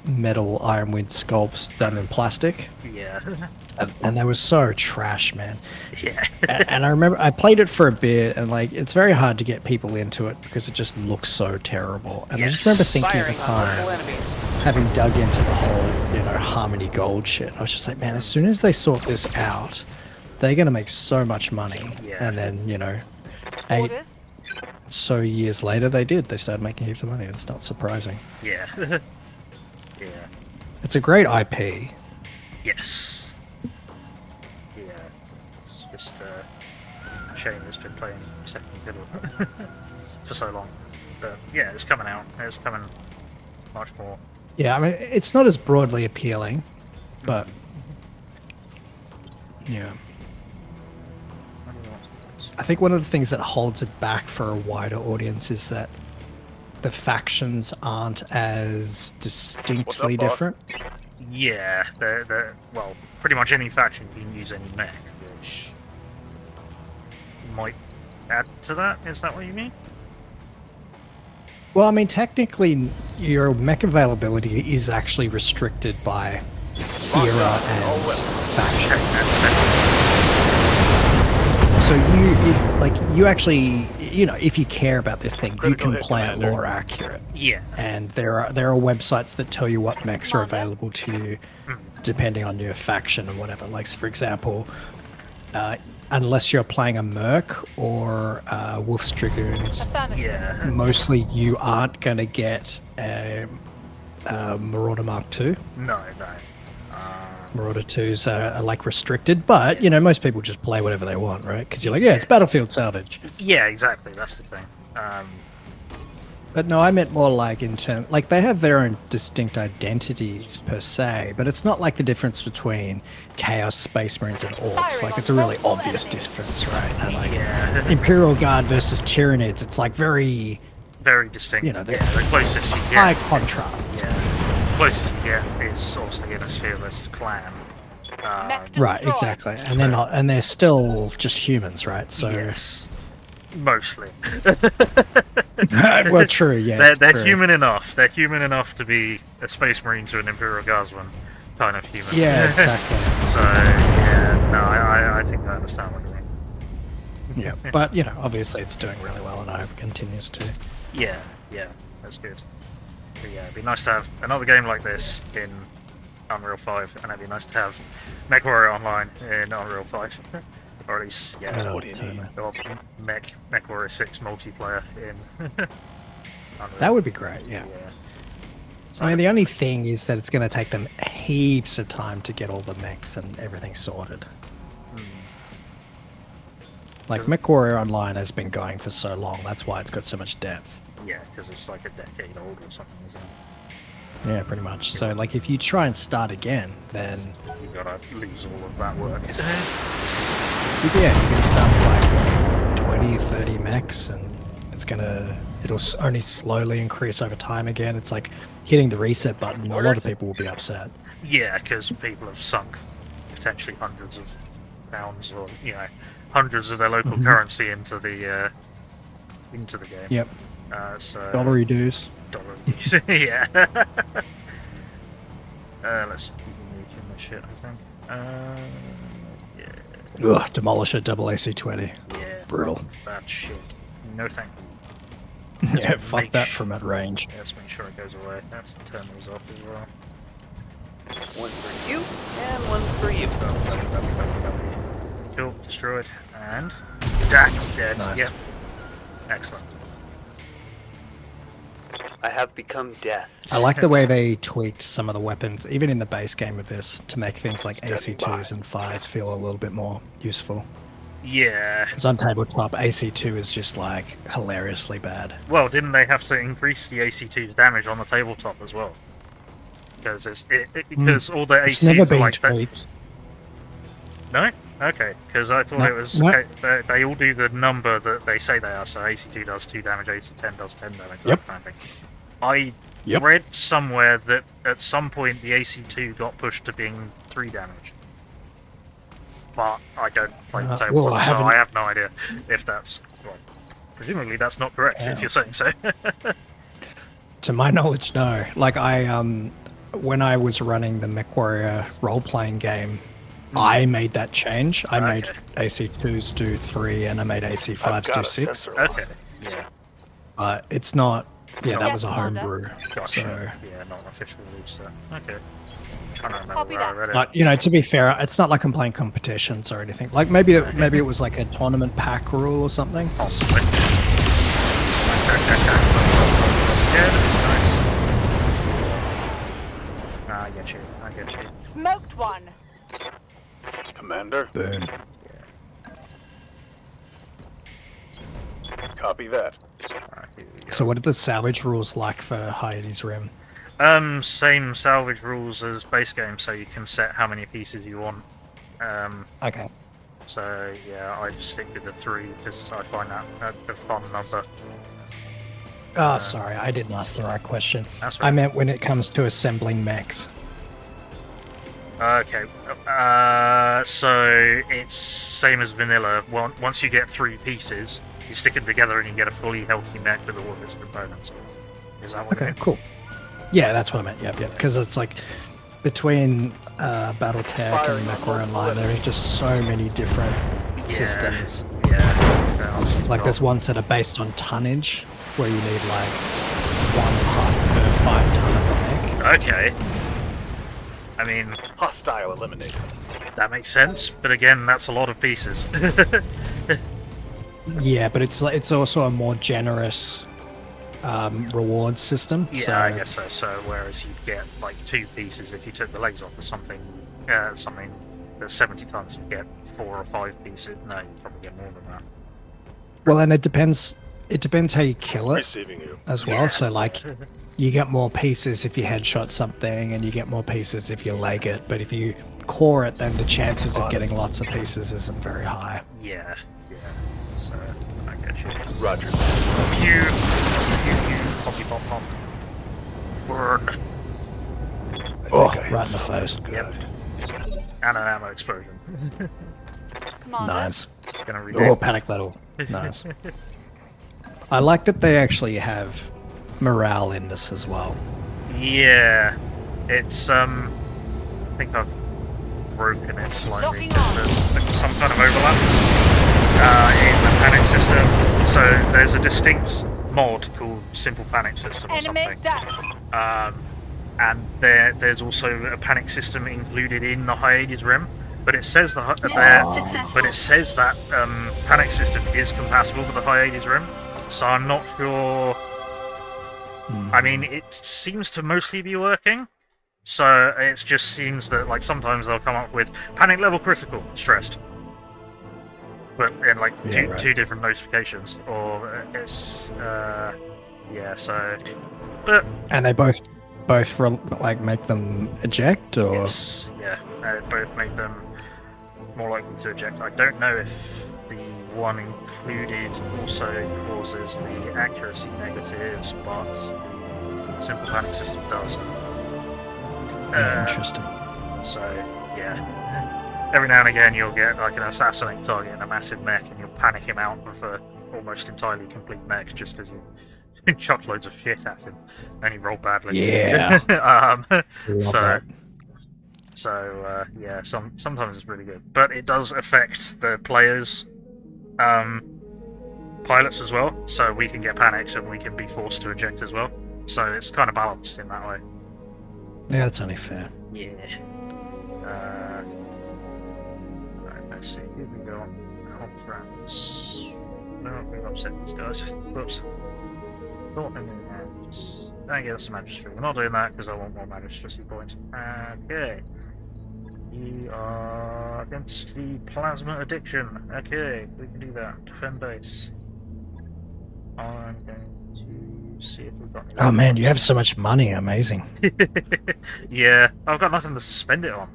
metal Ironwind sculpts done in plastic. Yeah. And they were so trash, man. Yeah. And I remember I played it for a bit, and it's very hard to get people into it because it just looks so terrible. And I just remember thinking at the Firing on multiple time, enemies. having dug into the whole, Harmony Gold shit, I was just like, man, as soon as they sort this out, they're gonna make so much money. Yeah. And then, Orders? so years later, they did. They started making heaps of money. It's not surprising. Yeah. Yeah. It's a great IP. Yes. Yeah. It's just a shame it's been playing second fiddle for so long. But yeah, it's coming out. It's coming much more. Yeah, I mean, it's not as broadly appealing, but yeah. I think one of the things that holds it back for a wider audience is that the factions aren't as distinctly boss? different. Yeah, they're well, pretty much any faction can use any mech, which might add to that. Is that what you mean? Well, I mean, technically, your mech availability is actually restricted by era and faction. So you actually, if you care about this thing, you Critical can hit, play it Commander. lore accurate. Yeah. And there are websites that tell you what mechs are available to you, depending on your faction or whatever. Like, so for example, unless you're playing a Merc or Wolf's Dragoons, Yeah. mostly you aren't going to get a Marauder Mark II. No. Marauder 2s are like restricted, but most people just play whatever they want, right? Because you're like, yeah, it's Battlefield Salvage. Yeah, exactly. That's the thing. But no, I meant more like in terms, like they have their own distinct identities per se, but it's not like the difference between Chaos, Space Marines, and Orcs. Like it's a really obvious difference, right? And like Yeah. Imperial Guard versus Tyranids, it's like very Very distinct. You know, the closest you high get. contrast. Yeah. The closest you get is obviously Innisphere versus Clan. Right, exactly. And they're not, and they're still just humans, right? So Yes. Mostly. well, true, yeah. They're true. human enough. They're human enough to be a Space Marine to an Imperial Guardsman kind of human. Yeah, exactly. So, yeah, no, I think I understand what you mean. Yeah, but obviously it's doing really well, and I hope it continues to. Yeah, that's good. But yeah, it'd be nice to have another game like this in Unreal 5, and it'd be nice to have MechWarrior Online in Unreal 5. Or at least, yeah, What do you need? or MechWarrior 6 multiplayer in Unreal. That would be great, yeah. I mean, the only thing is that it's going to take them heaps of time to get all the mechs and everything sorted. Like, MechWarrior Online has been going for so long, that's why it's got so much depth. Yeah, because it's like a decade old or something, isn't it? Yeah, pretty much. So, like, if you try and start again, then... You've got to lose all of that work. Yeah, you can start with, like, 20, 30 mechs, and it'll only slowly increase over time again. It's like hitting the reset button. A lot of people will be upset. Yeah, because people have sunk potentially hundreds of pounds or, hundreds of their local currency into the game. Yep. So Dollary dues. $. Yeah. Let's keep making the shit, I think. Yeah. Ugh, Demolisher double AC-20. Yeah. Brutal. fuck That shit. No thank you. Yeah, Let's fuck make that from at range. Yeah, let's make sure it goes away. Let's turn those off as well. One for you, and one for you. Cool, destroyed. And Jack dead. Nice. Yep. Excellent. I have become death. I like the way they tweaked some of the weapons, even in the base game of this, to make things like AC2s and 5s feel a little bit more useful. Yeah. Because on tabletop, AC2 is just like hilariously bad. Well, didn't they have to increase the AC2's damage on the tabletop as well? Because because all the It's never ACs are been like that. tweaked. No? Okay, because I thought No, it was... no. Okay, they all do the number that they say they are, so AC2 does 2 damage, AC10 does 10 damage, Yep. that kind of thing. I Yep. read somewhere that at some point the AC2 got pushed to being 3 damage. But I don't play the well, tabletop, I so haven't- I have no idea if that's... Well, presumably that's not correct, if you're saying so. To my knowledge, no. Like when I was running the MechWarrior role-playing game, I made that change. I made AC2s do 3 and I made AC5s do 6. Okay, yeah. But it's not... Yeah, that Yes, was a Commander. homebrew. Gotcha. So... Yeah, not an official release, so... Okay. I'm trying to remember Copy where I that. read it. But to be fair, it's not like I'm playing competitions or anything. Like maybe it was like a tournament pack rule or something. Possibly. Yeah, nice. I get you. Smoked one. Commander, Boom. copy that. Alright, here we go. So what are the salvage rules like for Hyades Rim? Same salvage rules as base game, so you can set how many pieces you want. Okay. So yeah, I just stick with the 3 because I find that the fun number. Oh, sorry, I didn't ask the right question. That's I right. meant when it comes to assembling mechs. Okay, so it's same as vanilla. Once you get 3 pieces, you stick them together and you get a fully healthy mech with all of its components. Is that what Okay, it is? cool. Yeah, that's what I meant. Yep. Because it's like between Battletech and MechWarrior Online, there are just so many different systems. Yeah. Like there's ones that are based on tonnage, where you need like 1 part per 5 ton of the mech. Okay. I mean, Hostile eliminated. that makes sense, but again, that's a lot of pieces. Yeah, but it's also a more generous reward system. Yeah, so, I guess so. So whereas you'd get like 2 pieces if you took the legs off or something, something that's 70 tons, you'd get 4 or 5 pieces. No, you'd probably get more than that. Well, and it depends how you kill it Receiving you. as well. Yeah. So like, you get more pieces if you headshot something, and you get more pieces if you leg it. But if you core it, then the chances of getting lots of pieces isn't very high. Yeah. So I get you. Roger. You, poppy pop pop. Burn. Oh, right in the face. Yep. And an ammo explosion. Commander. Nice. Gonna Oh, reload. panic level. Nice. I like that they actually have morale in this as well. Yeah, it's I think I've broken it slightly Locking because on. there's some kind of overlap in the panic system. So there's a distinct mod called Simple Panic System or Enemy something. down. And there's also a panic system included in the Hyades Rim, but it says that panic system is compatible with the Hyades Rim. So I'm not sure. I mean, it seems to mostly be working. So it just seems that like sometimes they'll come up with panic level critical stressed, but in like two different notifications, or it's yeah. So, but And they both like make them eject, or yes, yeah, both make them more likely to eject. I don't know if the one included also causes the accuracy negatives, but the simple panic system does. interesting. So yeah, every now and again you'll get like an assassinate target in a massive mech, and you'll panic him out with a almost entirely complete mech just because you chuck loads of shit at him and he rolled badly. Yeah. Love that. So yeah, sometimes it's really good, but it does affect the players' pilots as well. So we can get panics and we can be forced to eject as well. So it's kind of balanced in that way. Yeah, that's only fair. Yeah. Right, let's see. Here we go on conference. No, we've upset these guys. Whoops. Thought I knew that. I get some magistracy. We're not doing that because I want more magistracy points. Okay. You are against the plasma addiction. Okay, we can do that. Defend base. I'm going to see if we've got any. Oh man, you have so much money. Amazing. Yeah, I've got nothing to spend it on.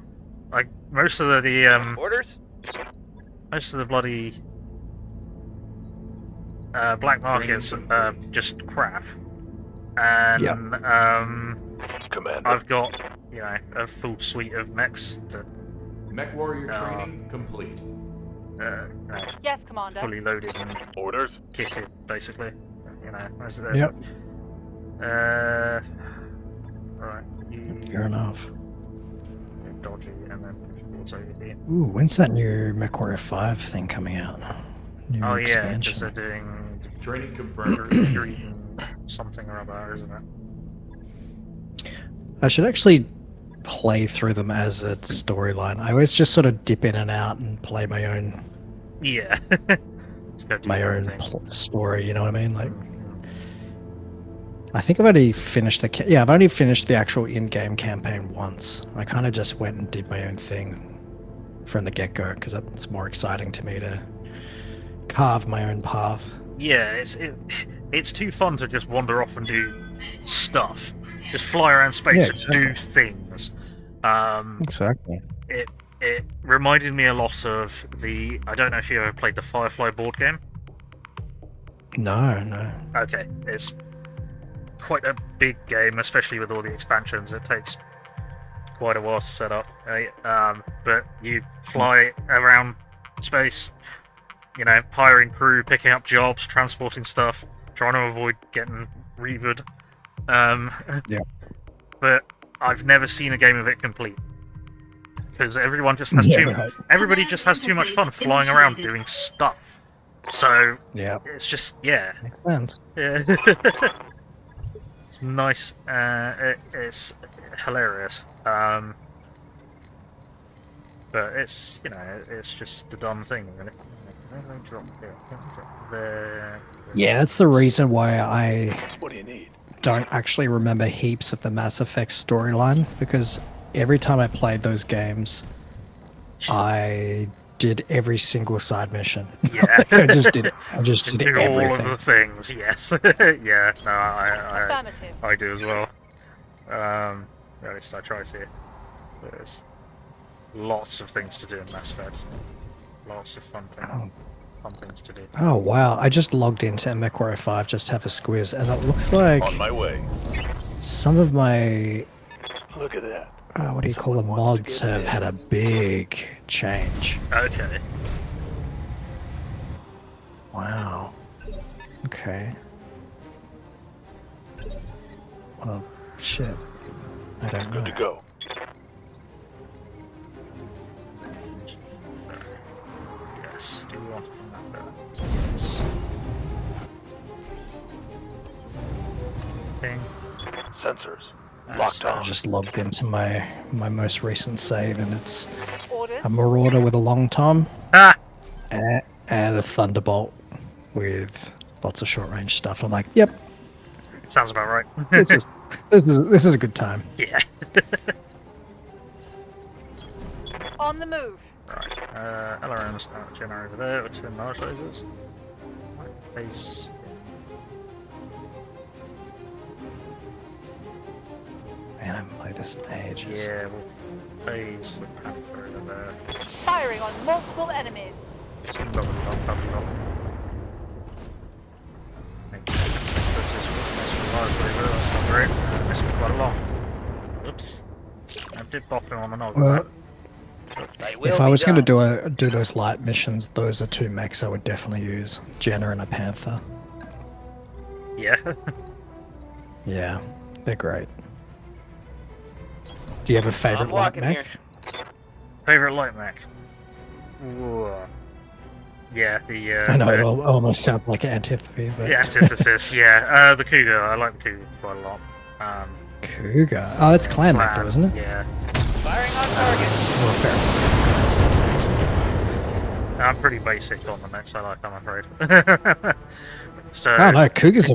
Like most of the Orders? most of the bloody black markets are just crap. And Commander. I've got, you know, a full suite of mechs that MechWarrior training complete. Yes, Commander. fully loaded and Orders? kitted, basically. You know, that's it. Yep. Right, you Fair enough. dodgy, and then what's over here? Ooh, when's that new MechWarrior 5 thing coming out? New Oh yeah, because expansion. they're doing Training confirmed. green something or other, isn't it? I should actually play through them as a storyline. I always just sort of dip in and out and play my own Yeah. Just go do my your own thing. story. You know what I mean? Like, I think I've only finished I've only finished the actual in-game campaign once. I kind of just went and did my own thing from the get-go because it's more exciting to me to carve my own path. Yeah, it's too fun to just wander off and do stuff. Just fly around space Yeah, and exactly. do things. Exactly. it reminded me a lot of the. I don't know if you ever played the Firefly board game. No. Okay, it's quite a big game, especially with all the expansions. It takes quite a while to set up. But you fly around space, hiring crew, picking up jobs, transporting stuff, trying to avoid getting revered. Yeah. But I've never seen a game of it complete. Because everyone just has everybody Command just has too much fun interface flying around initiated. doing stuff. So Yeah. it's just Makes sense. yeah. It's nice. It's hilarious. But it's it's just the dumb thing. Yeah, that's the reason why I What do you need? don't actually remember heaps of the Mass Effect storyline, because every time I played those games, I did every single side mission. Yeah. I just did do all of everything. the things. Yes. Yeah. No, Affirmative. I do as well. At least I try to. There's lots of things to do in Mass Effect. Lots of fun things to do. Oh wow, I just logged into MechWarrior 5 just to have a squiz, and it looks like On my way. some of my Look at that. what do you call them, Someone wants mods to get have in. had a big change. Okay. Wow. Okay. Well, shit. I don't know. Good to go. Yes. Do we want to come back there? Yes. Thing. Sensors. That's Locked I on. just logged into my most recent save, and it's Orders. a Marauder with a long tom Ah. and a Thunderbolt with lots of short range stuff. I'm like, yep, Sounds about right. this is a good time. Yeah. On the move. Right. LRM's generator over there with 2 large lasers. My face. Man, I haven't played this in ages. Yeah, we'll phase the Panther over there. Firing on multiple enemies. Double. That's not great. Missed me quite a lot. Oops. I did bop him on the nose. Well, They will if I be was going to done. do those light missions, those are 2 mechs I would definitely use. Jenna and a Panther. Yeah. Yeah, they're great. Do you have a favorite light walking mech? Favorite light mech? Ooh. Yeah, the I know it almost sounds like an antipathy, but the antithesis. Yeah, the Cougar. I like the Cougar quite a lot. Cougar. Oh, that's clan mech, though, isn't it? Yeah. Firing on target. Well, fair enough. That stuff's awesome. I'm pretty basic on the mechs I like, I'm afraid. So. Oh no, Cougar's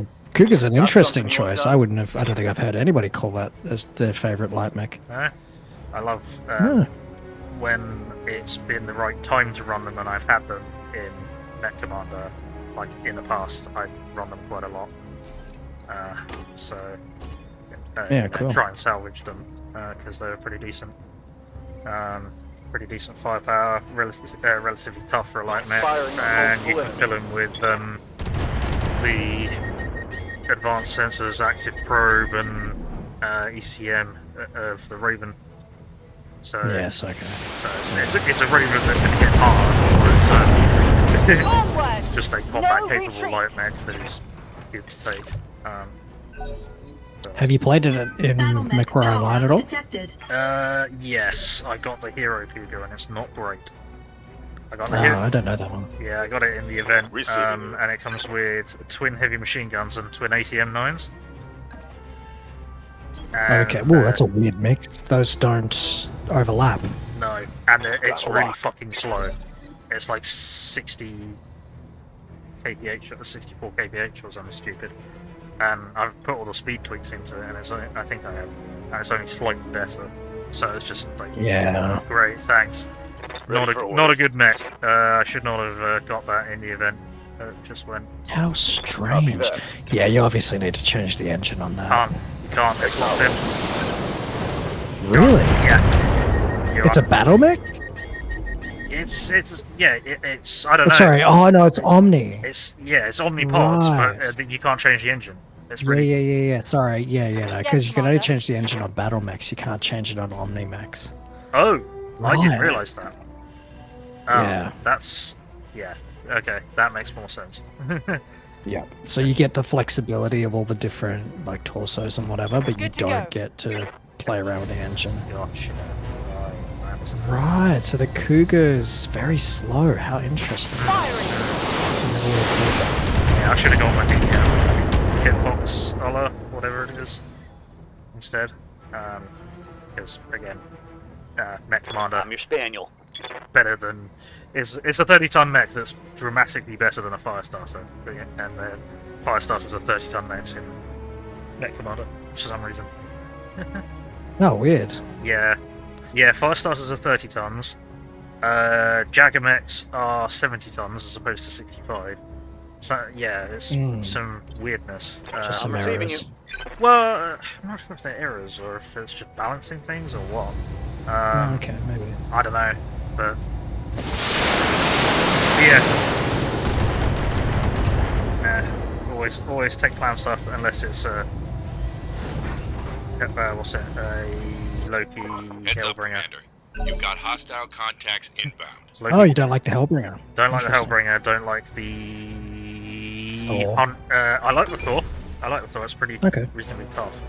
an interesting something you want choice. done? I don't think I've heard anybody call that as their favorite light mech. I love Yeah. when it's been the right time to run them, and I've had them in Mech Commander. Like in the past, I've run them quite a lot. Yeah, cool. Try and salvage them because they're pretty decent. Pretty decent firepower, relatively tough for a light mech, Firing on and you multiple can fill them with the advanced sensors, active probe, and ECM of the Raven. So Yes, okay. so it's a Raven that can hit hard, or it's Onward. just a combat No capable retreat. light mech that is good to take. Have you played it in Battle mech MechWarrior power Online at up all? detected. Yes, I got the Hero Cougar, and it's not great. I got the Oh, Hero. I don't know that one. Yeah, I got it in the event, Receiving. and it comes with twin heavy machine guns and twin ATM-9s. Okay, well, that's a weird mix. Those don't overlap. No, and it's Got a really lot. fucking slow. It's like 60 kph or 64 kph or something stupid. And I've put all the speed tweaks into it, and I think I have, and it's only slightly better. So it's just like, Yeah. great, thanks. Ready for Not a orders. good mech. I should not have got that in the event. Just went. How strange. that. Yeah, you obviously need to change the engine on that. You can't. It's locked in. Really? Yeah. You It's a battle mech? it's I don't know. Sorry. Oh no, it's Omni. It's omnipods, Right. but you can't change the engine. It's Yeah, really yeah. Sorry. Yeah. No, because Yes, you can only Commander. change the engine on Battlemechs. You can't change it on Omnimax. Oh, I didn't Right. realise that. Yeah. That's okay. That makes more sense. Yeah. So you get the flexibility of all the different like torsos and whatever, but you Good to don't go. get to play around with the engine. Gotcha. Right, I understand. Right. So the Cougar's very slow. How interesting. Firing. Never would have thought Yeah, I should have gone with the Kid Fox Ola, whatever it is, instead. Because again, Mech Commander I'm your spaniel. better than it's a 30-ton mech that's dramatically better than a Firestarter, and the Firestarters are 30-ton mechs in Mech Commander for some reason. that. Oh, weird. Yeah, Firestarters are 30 tons. Jagger mechs are 70 tons as opposed to 65. So yeah, it's some weirdness. Just some I'm receiving errors. Well, I'm not sure if they're errors or if it's just balancing things or what. Oh, okay, maybe. I don't know, but yeah. Always take clown stuff unless it's what's it? A Loki Heads up, Hellbringer. Commander. You've got hostile contacts inbound. It's Loki. Oh, you don't like the Hellbringer? Don't like the Interesting. Hellbringer. Don't like the Thor. I like the Thor. It's pretty Okay. reasonably tough.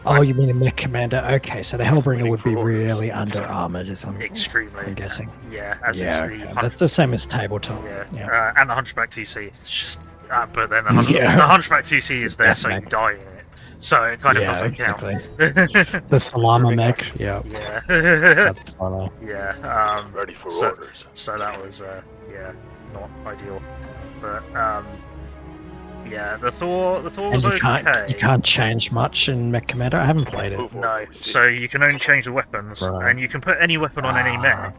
Oh, you mean a Mech Commander? Okay, so the Hellbringer would be really under armored, is I'm Extremely. guessing. Yeah, as Yeah, is the okay. That's the same as tabletop. yeah. And the Hunchback 2C. It's just, but then the Yeah. Hunchback 2C is there, so you Mech. die in it. So it kind of Yeah, doesn't exactly. count. The Salama Mech. Yeah, Yeah. that's funny. Yeah. Ready for so, orders. So that was not ideal. But yeah, the Thor And was you okay. can't change much in Mech Commander. I haven't played it. Move No, order so received. you can only change the weapons, Right. and you can put any weapon on any Ah. mech.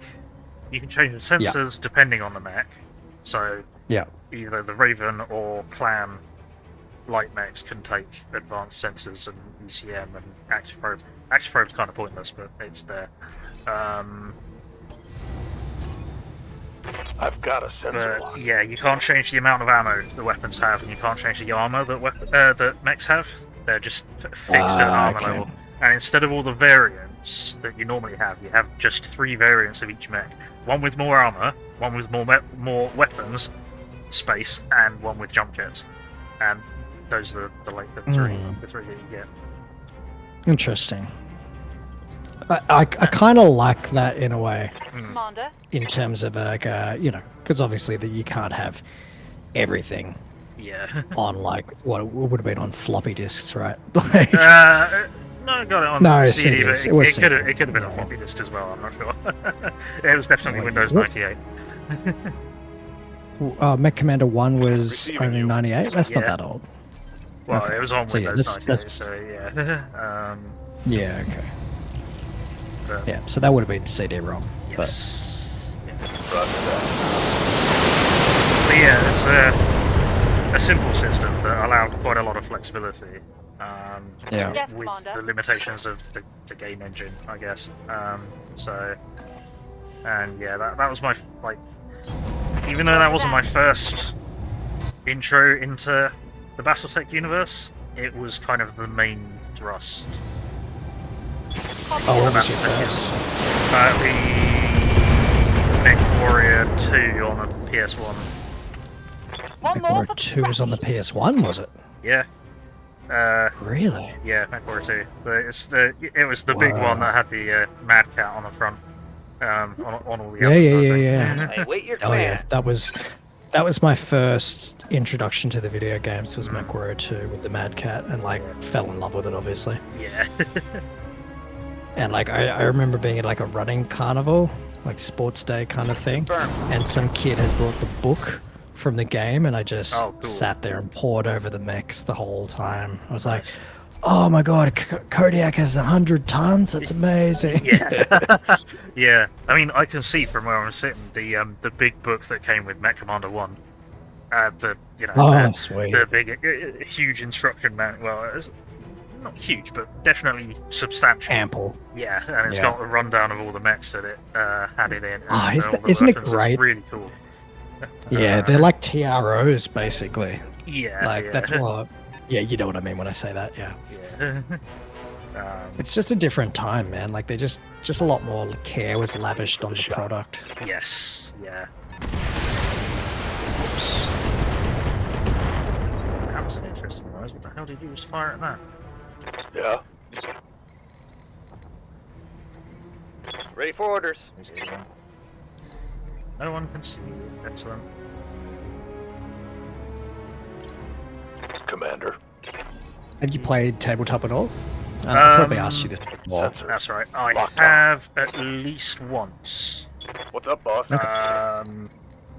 You can change the sensors depending on the mech. So Yeah. either the Raven or Clan light mechs can take advanced sensors and ECM and active probe. Active probe's kind of pointless, but it's there. I've got a sensor But lock. yeah, you can't change the amount of ammo the weapons have, and you can't change the armor that mechs have. They're just fixed at armor okay. level. And instead of all the variants that you normally have, you have just 3 variants of each mech. One with more armor, one with more weapons, space, and one with jump jets. And those are the three that you get. Interesting. I kind of like that in a way, Commander. in terms of like because obviously that you can't have everything Yeah. on like what would have been on floppy disks, right? Like, No, I got it on No, CD, but CDs. it, It was it could have CDs, been a yeah. floppy disk as well. I'm not sure. It was definitely Like, Windows what? 98. Mech Commander 1 was Receiving only you. 98. That's not Yeah. that old. Well, Okay. it was on So, yeah, Windows this- 98, that's- so yeah. Yeah. Okay. But, Yeah. So that would have been CD-ROM. yes. Yeah. Roger that. But yeah, it's a simple system that allowed quite a lot of flexibility. Yeah. Yes, With Commander. the limitations of the game engine, I guess. And yeah, that was my even though that wasn't my first intro into the Battletech universe, it was kind of the main thrust. Oh, what was your Battletech, first? The Mech Warrior 2 on the PS1. One Mech more Warrior for 2 was on the PS1, was it? Yeah. Really? Yeah, Mech Warrior 2. But it was the big Wow. one that had the Mad Cat on the front. On all the Yeah, other yeah, ones, yeah, I yeah. think. I await your Oh command. yeah, that was my first introduction to the video games. Was Mech Warrior 2 with the Mad Cat, and like fell in love with it, obviously. Yeah. And like I remember being at like a running carnival, like sports day kind of thing, Confirm. and some kid had brought the book from the game, and I just Oh, cool. sat there and pored over the mechs the whole time. I was Nice. like, "Oh my god, Kodiak has 100 tons. That's amazing." Yeah. Yeah. I mean, I can see from where I'm sitting the big book that came with Mech Commander 1. Oh, the, sweet. the big, huge instruction manual. Well, not huge, but definitely substantial. Ample. Yeah, and it's Yeah. got a rundown of all the mechs that it had it in. And Ah, all the isn't it weapons. great? It's really cool. Yeah, they're like TROs basically. Yeah, Like yeah. that's what. Yeah, you know what I mean when I say that. Yeah. Yeah. It's just a different time, man. Like they just a lot more care was lavished on the product. Yes. Yeah. Oops. That was an interesting noise. What the hell did you just fire at that? Yeah. Ready for orders. Who's it again? No one can see you. Excellent. Commander. Have you played tabletop at all? I probably Um, asked you this before. That's right. I Lockdown. have at least once. What's up, boss?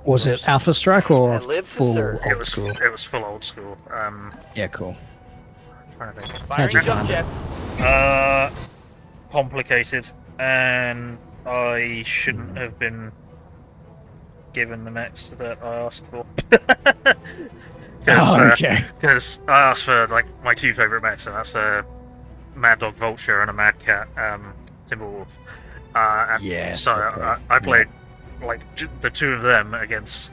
Was it Alpha Strike or I live to full serve. It old was school? it was full old school. Yeah, cool. I'm trying to think. How'd you Firing jump find jet. Complicated, and I shouldn't have been given the mechs that I asked for. Oh, okay. Because I asked for like my two favorite mechs, and that's a Mad Dog Vulture and a Mad Cat Timberwolf. And Yeah, So okay. I played like the two of them against,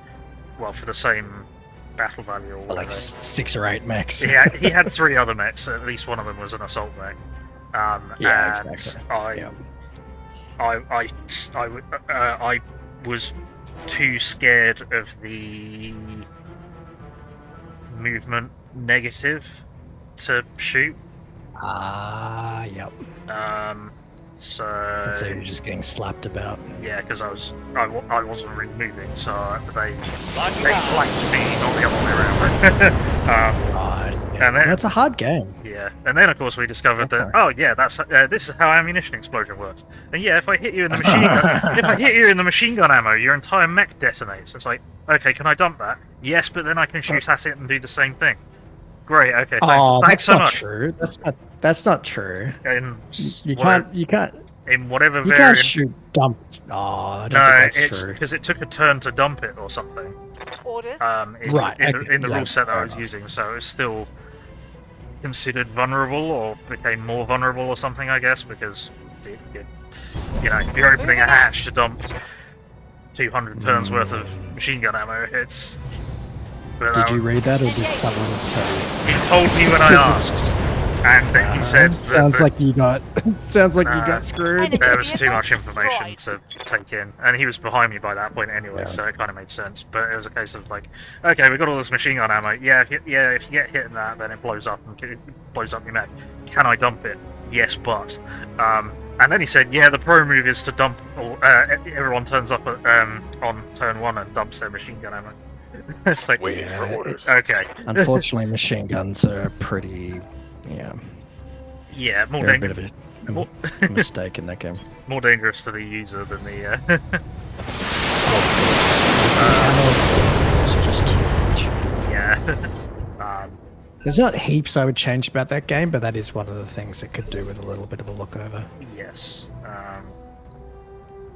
well, for the same battle value or whatever. Like 6 or 8 mechs. He had 3 other mechs. At least one of them was an assault mech. Yeah, and exactly. I was too scared of the movement negative to shoot. Yep. So And so you're just getting slapped about. yeah, because I wasn't really moving, so they Lock you they out. flanked me, not the other way around. Right. And then- That's a hard game. Yeah, and then of course we discovered that that's this is how ammunition explosion works. And yeah, if I hit you in the machine gun, if I hit you in the machine gun ammo, your entire mech detonates. It's like, okay, can I dump that? Yes, but then I can shoot at it and do the same thing. Great, okay, Oh, thanks that's so not much. true. That's not true. In You whatever- can't in whatever you can't variant. shoot dump. Oh, I don't No, think that's it's true. because it took a turn to dump it or something. Orders. Right, okay, In the yeah, rule set that I fair was enough. using, so it was still considered vulnerable or became more vulnerable or something, I guess, because you're opening a hatch to dump 200 turns worth of machine gun ammo. It's. But Did you read that or did someone tell you? He told me when I asked, and then he said that Sounds like you got. Sounds like you Nah. got screwed. there was too much information to take in, and he was behind me by that point anyway, Yeah. so it kind of made sense. But it was a case of like, okay, we got all this machine gun ammo. Yeah, if you get hit in that, then it blows up and it blows up your mech. Can I dump it? Yes, but. And then he said, yeah, the pro move is to dump. Everyone turns up on turn 1 and dumps their machine gun ammo. It's like, Waiting for orders. okay, Unfortunately, machine guns are pretty. Yeah, yeah, more they're a bit dangerous. of a mistake in that game. More dangerous to the user than the. Ammo explosions are just too much. Yeah. There's not heaps I would change about that game, but that is one of the things it could do with a little bit of a look over. Yes. Right.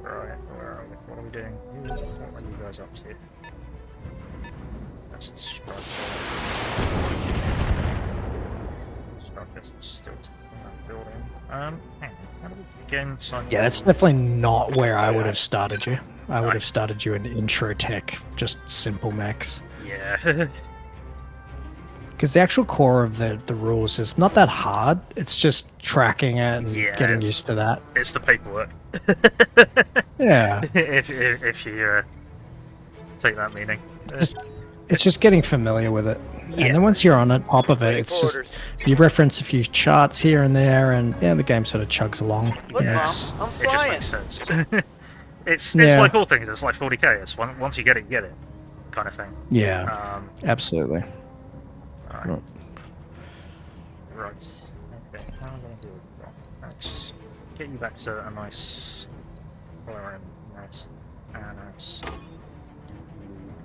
Where are we? What are we doing? What are you guys up to? That's the struck. Struck is still in that building. Hang on. How do we begin? Yeah, that's definitely not where I would have started you. I would have Nice. started you in intro tech, just simple mechs. Yeah. Because the actual core of the rules is not that hard. It's just tracking it and Yeah, getting it's- used to that. It's the paperwork. Yeah, if you take that meaning. it's just getting familiar with it. Yeah. And then once you're on it, top of it, Ready it's for just orders. you reference a few charts here and there, and yeah, the game sort of chugs along. Look, You know, Mom, it's- I'm It just flying. makes sense. It's Yeah. like all things. It's like 40k. It's once you get it, kind of thing. yeah, absolutely. Alright. Right. Right. Okay. How am I going to do it? Let's get you back to a nice nice. And that's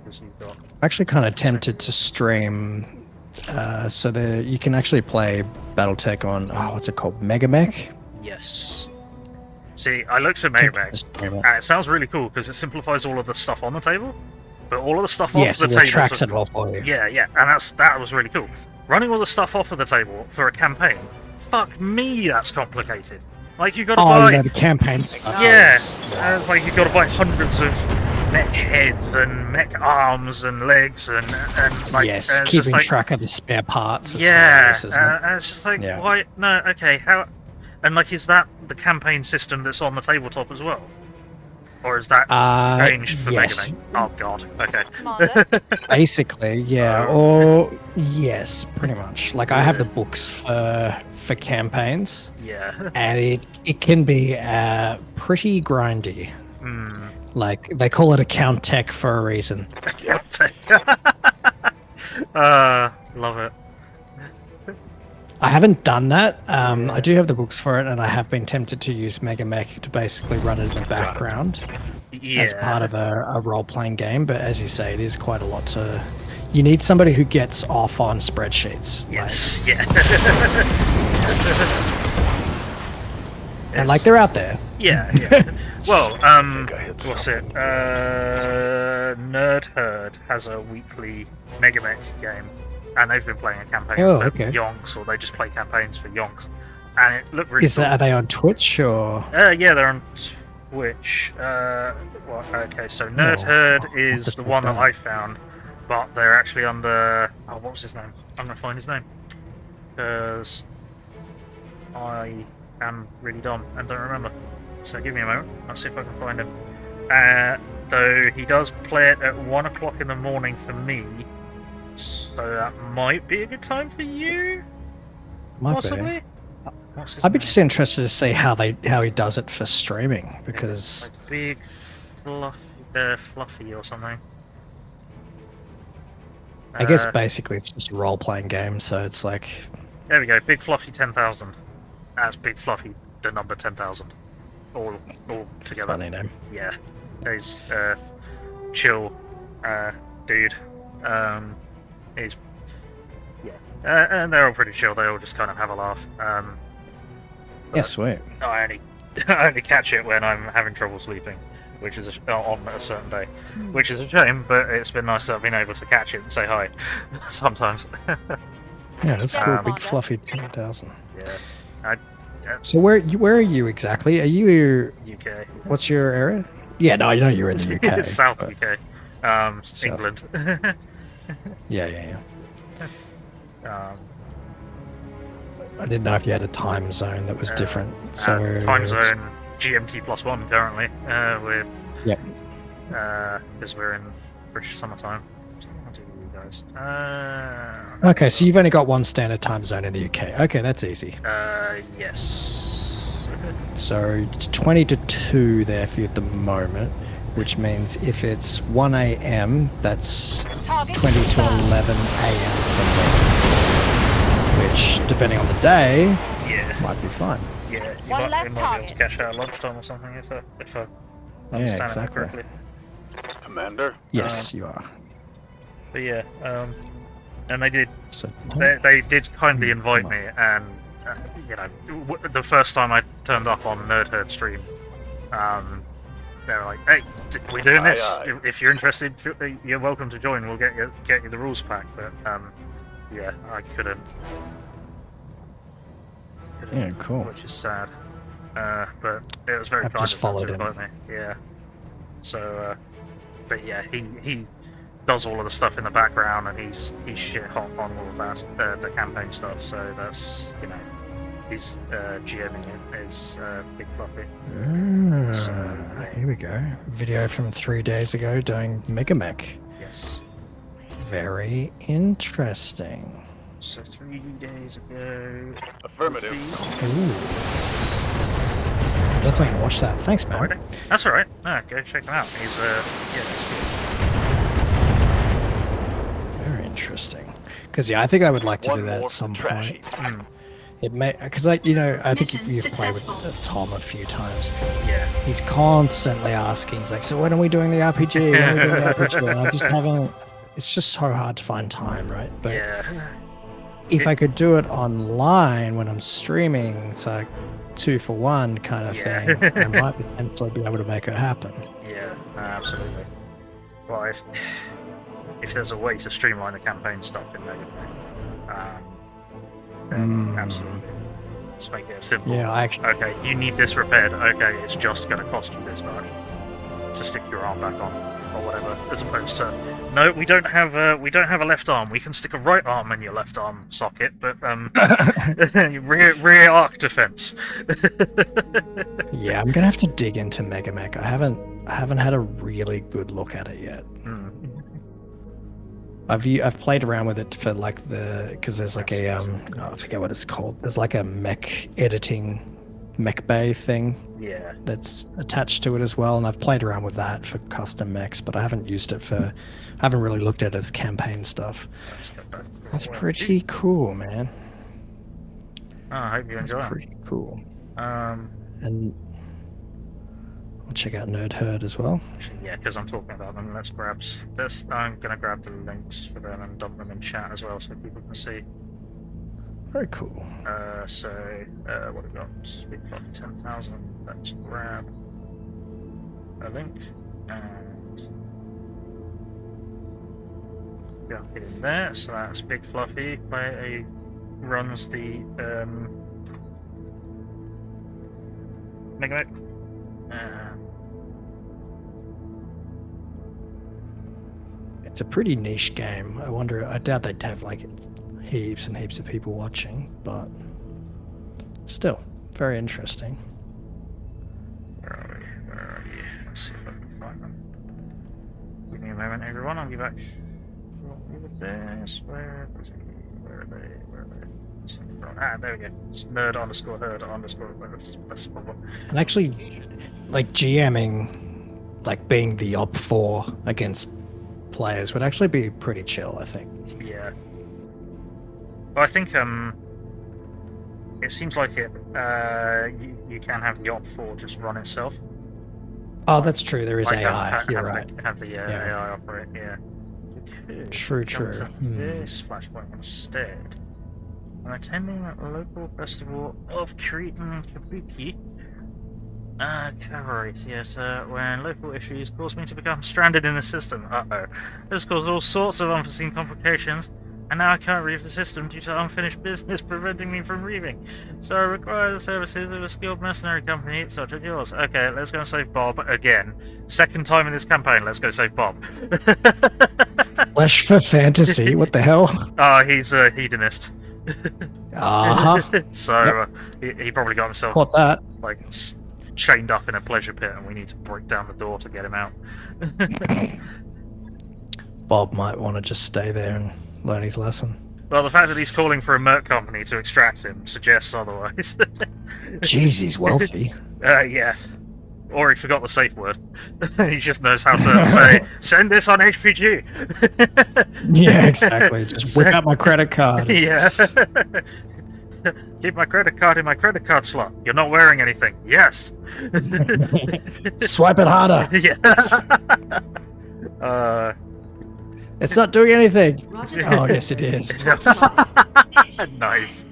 because you've got. Actually, kind of tempted to stream, so that you can actually play BattleTech on what's it called, MegaMech. Yes. See, I looked at MegaMech, and it sounds really cool because it simplifies all of the stuff on the table, but all of the stuff off Yes, the it table. tracks it all for you. Yeah, and that was really cool. Running all the stuff off of the table for a campaign fuck me, that's complicated. Like, you gotta Oh, buy... you know, the campaign stuff. Yeah, is wild. it's like you've got to buy hundreds of mech heads and mech arms and legs and like Yes, it's just keeping like, track of the spare parts. Is yeah, hilarious, isn't it? and it's just like Yeah. why? No, okay, how? And like, is that the campaign system that's on the tabletop as well, or is that changed for yes. Mega Man? Oh god, okay. Commander. Basically, yeah, or yes, pretty much. Like I have the books for campaigns, Yeah. and it can be pretty grindy. Mm. Like they call it account tech for a reason. Love it. I haven't done that. I do have the books for it, and I have been tempted to use Mega Mech to basically run it in the background Yeah. as part of a role-playing game. But as you say, it is quite a lot to. You need somebody who gets off on spreadsheets. Yes. Yeah. And like they're out there. Yeah, yeah. Well, what's it? Nerd Herd has a weekly Mega Mech game, and they've been playing a campaign Oh, for okay. Yonks, or they just play campaigns for Yonks, and it looked really cool. Are they on Twitch or? Yeah, they're on Twitch. Well, okay, so Nerd Herd is just the look one that that I found, but they're actually under. Oh, what was his name? I'm gonna find his name because I am really dumb and don't remember. So give me a moment. I'll see if I can find him. Though he does play it at 1 o'clock in the morning for me, so that might be a good time for you. Might Possibly. be. What's his I'd be name? just interested to see how he does it for streaming because Like big fluffy or something. I guess basically it's just a role-playing game. So it's like There we go. Big Fluffy 10,000. That's Big Fluffy, the number 10,000. All together. funny name. Yeah. He's chill dude. He's and they're all pretty chill. They all just kind of have a laugh. Yeah, sweet. I only catch it when I'm having trouble sleeping, which is on a certain day, which is a shame. But it's been nice that I've been able to catch it and say hi sometimes. Yeah, that's cool. Big Commander. fluffy 10,000. Yeah. So where are you exactly? Are you? UK. What's your area? Yeah, no, I know you're in the UK. It's South but- UK. South. England. Yeah. um, I didn't know if you had a time zone that was different. So time it's- zone GMT +1 currently. We're Yep. because we're in British summertime. What do you guys? Okay, so you've only got one standard time zone in the UK. Okay, that's easy. Yes. So it's 20 to 2 there for you at the moment, which means if it's 1 a.m., that's 20 to 11 a.m. for me. Which, depending on the day, Yeah. might be fine. Yeah. You One might left be able to target. catch that at lunchtime or something if I Yeah, understand that exactly. correctly. Commander. Yes, you are. But yeah. And they did So they did kindly invite me, and the first time I turned up on Nerd Herd stream, they were like, "Hey, we're doing this. Aye. If you're interested, you're welcome to join. We'll get you the rules pack." But yeah, I couldn't. Yeah, cool. Which is sad. But it was very I've kind just of them followed to him. invite me. Yeah. So, but yeah, he does all of the stuff in the background, and he's shit hot on all of that the campaign stuff. So that's he's GMing it is Big Fluffy. Here we go. Video from 3 days ago doing Mega Mech. Yes. Very interesting. So 3 days ago. Affirmative. Ooh. Definitely watch that. Thanks, man. Friday. That's all right. No, go check him out. He's he's cool. Very interesting. Because I think I would like to One do that more at some trashy. point. It may because I think Mission you've played with successful. Tom a few times. Yeah. He's constantly asking. He's like, "So when are we doing the RPG? When are we doing the RPG?" And I just haven't. It's just so hard to find time, right? But Yeah. if I could do it online when I'm streaming, it's like 2 for 1 kind of Yeah. thing. I might potentially be able to make it happen. Yeah. No, absolutely. Well, if there's a way to streamline the campaign stuff in Mega Man, then absolutely. Just make it simple. Yeah, I actually. Okay, you need this repaired. Okay, it's just going to cost you this much to stick your arm back on, or whatever. As opposed to, no, we don't have a left arm. We can stick a right arm in your left arm socket, but rear arc defense. Yeah, I'm gonna have to dig into MegaMech. I haven't had a really good look at it yet. I've played around with it for like because there's like a I forget what it's called. There's like a mech editing mech bay thing. Yeah. That's attached to it as well, and I've played around with that for custom mechs, but I haven't used it for. I haven't really looked at it as campaign stuff. That's pretty cool, man. Oh, I hope you enjoy. That's pretty cool. And I'll check out Nerd Herd as well. Yeah, because I'm talking about them. Let's grab this. I'm gonna grab the links for them and dump them in chat as well, so people can see. Very cool. So what have we got? Big Fluffy 10,000. Let's grab a link and yeah, get in there. So that's Big Fluffy. He runs the MegaMech. It's a pretty niche game. I doubt they'd have like heaps and heaps of people watching, but still, very interesting. Where are you? Let's see if I can find them. Give me a moment, everyone. I'll be back. Where are they? Ah, there we go. It's nerd underscore herd underscore. That's the problem. And actually, like GMing, like being the op 4 against players would actually be pretty chill, I think. Yeah. But I think it seems like you can have the op 4 just run itself. Oh, that's true. There is like AI. You're right. Have the AI operate. Yeah. True. Jump to this flashpoint instead. I'm attending a local festival of Crete and Kabuki. Collaborate, yes, when local issues caused me to become stranded in the system. Uh-oh. This caused all sorts of unforeseen complications, and now I can't leave the system due to unfinished business preventing me from leaving. So I require the services of a skilled mercenary company such as yours. Okay, let's go and save Bob again. Second time in this campaign, let's go save Bob. Flesh for fantasy, what the hell? He's a hedonist. So he probably got himself What that? like chained up in a pleasure pit, and we need to break down the door to get him out. Bob might want to just stay there and learn his lesson. Well, the fact that he's calling for a merc company to extract him suggests otherwise. Jeez, he's wealthy. Yeah. Or he forgot the safe word. He just knows how to say, send this on HPG. Yeah, exactly. Just whip out my credit card. Yeah. Keep my credit card in my credit card slot. You're not wearing anything. Yes. Swipe it harder. Yeah. It's not doing anything. Roger. Oh, yes, it is. Nice.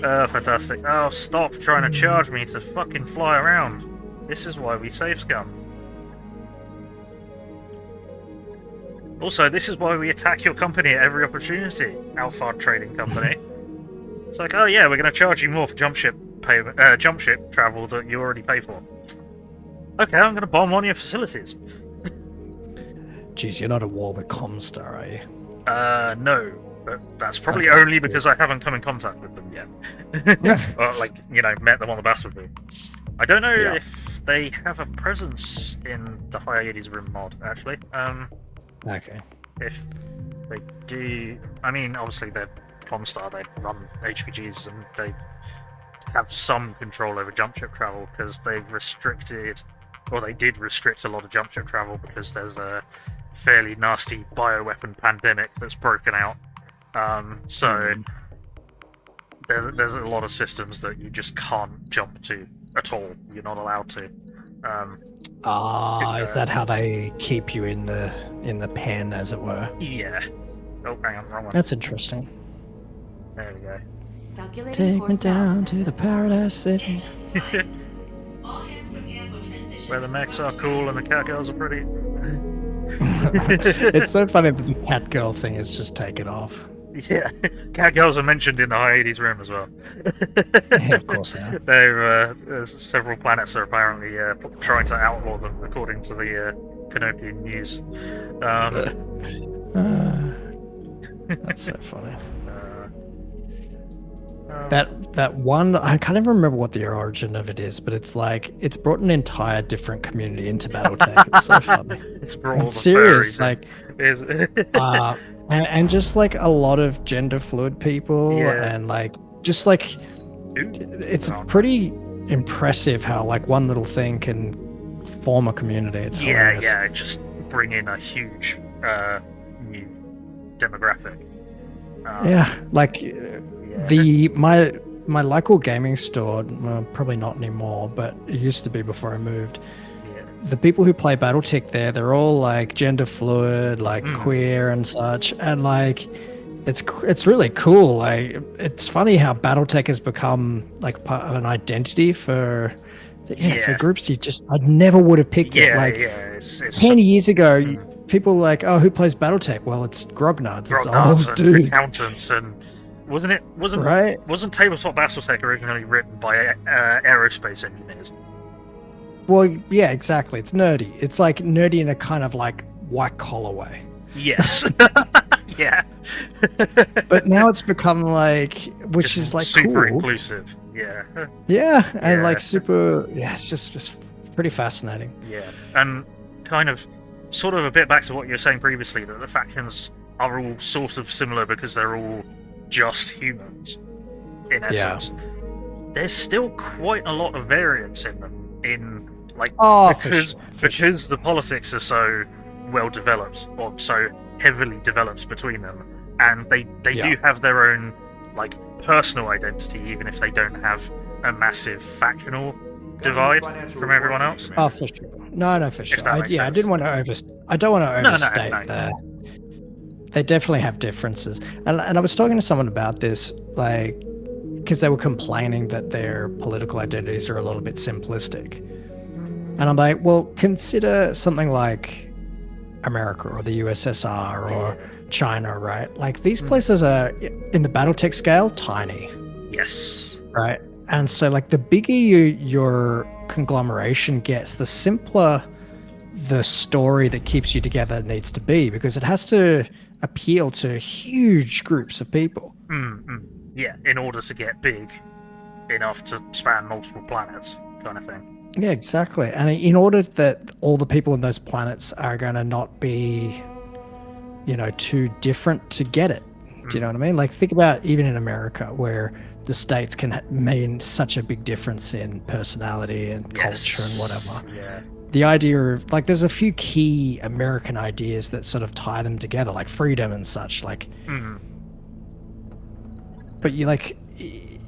Fantastic. Oh, stop trying to charge me to fucking fly around. This is why we save scum. Also, this is why we attack your company at every opportunity, Alphard Trading Company. It's like, oh yeah, we're going to charge you more for jump ship travel that you already pay for. Okay, I'm going to bomb one of your facilities. Jeez, you're not at war with Comstar, are you? No. But that's probably only because I haven't come in contact with them yet. Or, like, met them on the Battlefield. I don't know if they have a presence in the Hyades Rim mod, actually. Okay. If they do... I mean, obviously, they're Comstar, they run HPGs, and they have some control over jump ship travel, because they've restricted... Or they did restrict a lot of jump ship travel, because there's a fairly nasty bioweapon pandemic that's broken out. So there's a lot of systems that you just can't jump to at all. You're not allowed to. Is that how they keep you in the pen, as it were? Yeah. Oh, hang on, wrong one. That's interesting. There we go. Calculating Take me course down now. to the paradise city. Where the mechs are cool and the cat girls are pretty. It's so funny that the cat girl thing is just taken off. Yeah, catgirls are mentioned in the Hyades room as well. Yeah, of course they are. Several planets are apparently trying to outlaw them, according to the Canopian news. That's so funny. That one, I can't even remember what the origin of it is, but it's like it's brought an entire different community into BattleTech. It's so funny. It's brought all the serious, furries in. and just like a lot of gender fluid people, Yeah. and like just like it's pretty impressive how like one little thing can form a community. It's hilarious. Yeah, just bring in a huge new demographic. My local gaming store, well, probably not anymore, but it used to be before I moved. Yeah. The people who play BattleTech there, they're all like gender fluid, like queer and such, and like it's really cool. Like it's funny how BattleTech has become like part of an identity for groups I never would have picked it. Like it's 10 years ago, people were like, oh, who plays BattleTech? Well, it's grognards. It's old and dudes. accountants and wasn't Tabletop Battletech originally written by aerospace engineers? Well, yeah, exactly. It's nerdy. It's like nerdy in a kind of like white collar way. Yes. Yeah. But now it's become like, which just is like super cool. inclusive. Yeah. Yeah, and Yeah. like super. Yeah, it's just pretty fascinating. Yeah, and kind of, sort of a bit back to what you were saying previously, that the factions are all sort of similar because they're all just humans, in essence. There's still quite a lot of variance in them, because the politics are so well developed, or so heavily developed between them, and they do have their own like personal identity, even if they don't have a massive factional divide from everyone else. Oh, for sure. No, for sure. I don't want to overstate that. They definitely have differences. And I was talking to someone about this, like, because they were complaining that their political identities are a little bit simplistic. And I'm like, well, consider something like America or the USSR or China, right? Like, these places are, in the BattleTech scale, tiny. Yes. Right? And so, like, the bigger your conglomeration gets, the simpler the story that keeps you together needs to be, because it has to appeal to huge groups of people. Yeah, in order to get big enough to span multiple planets, kind of thing. Yeah, exactly. And in order that all the people in those planets are going to not be, too different to get it. Do you know what I mean? Like, think about even in America, where the states can mean such a big difference in personality and culture and whatever. Yeah. The idea of, like, there's a few key American ideas that sort of tie them together, like freedom and such. Like, but you like, if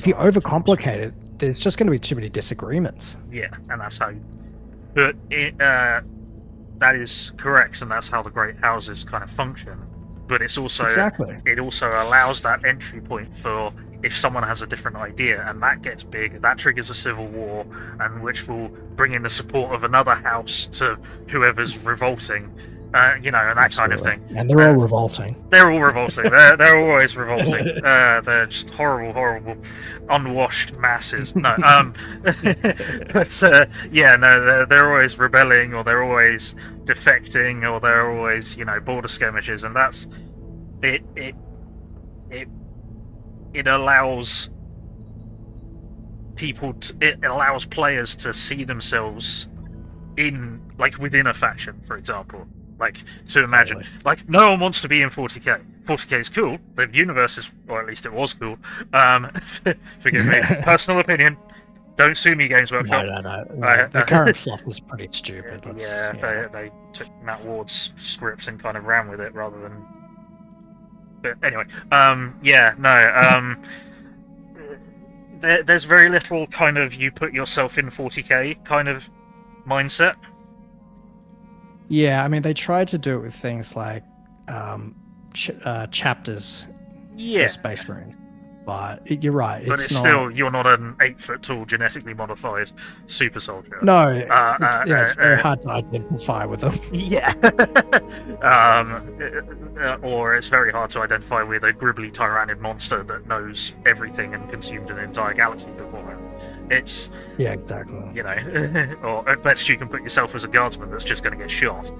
you overcomplicate it, there's just going to be too many disagreements. Yeah, and that's how. But that is correct, and that's how the great houses kind of function. But it's also it also allows that entry point for if someone has a different idea and that gets big, that triggers a civil war, and which will bring in the support of another house to whoever's revolting, and that kind of thing. And they're all revolting. They're all revolting. They're always revolting. They're just horrible, unwashed masses. No, but they're always rebelling, or they're always defecting, or they're always border skirmishes, and that's it. It allows it allows players to see themselves within a faction, for example. Like, to imagine, like, no one wants to be in 40k. 40k is cool. The universe is, or at least it was cool. Forgive me. Personal opinion. Don't sue me, Games Workshop. No. The current fluff is pretty stupid. They took Matt Ward's scripts and kind of ran with it rather than. But anyway, there's very little kind of you put yourself in 40k kind of mindset. Yeah, I mean, they tried to do it with things like chapters for Space Marines. but you're right. But it's not, still, you're not an 8-foot tall, genetically modified super soldier. No, it's very hard to identify with them. Yeah. Or it's very hard to identify with a gribbly tyrannid monster that knows everything and consumed an entire galaxy beforehand. It's, Yeah, exactly. you know, or at best you can put yourself as a guardsman that's just going to get shot.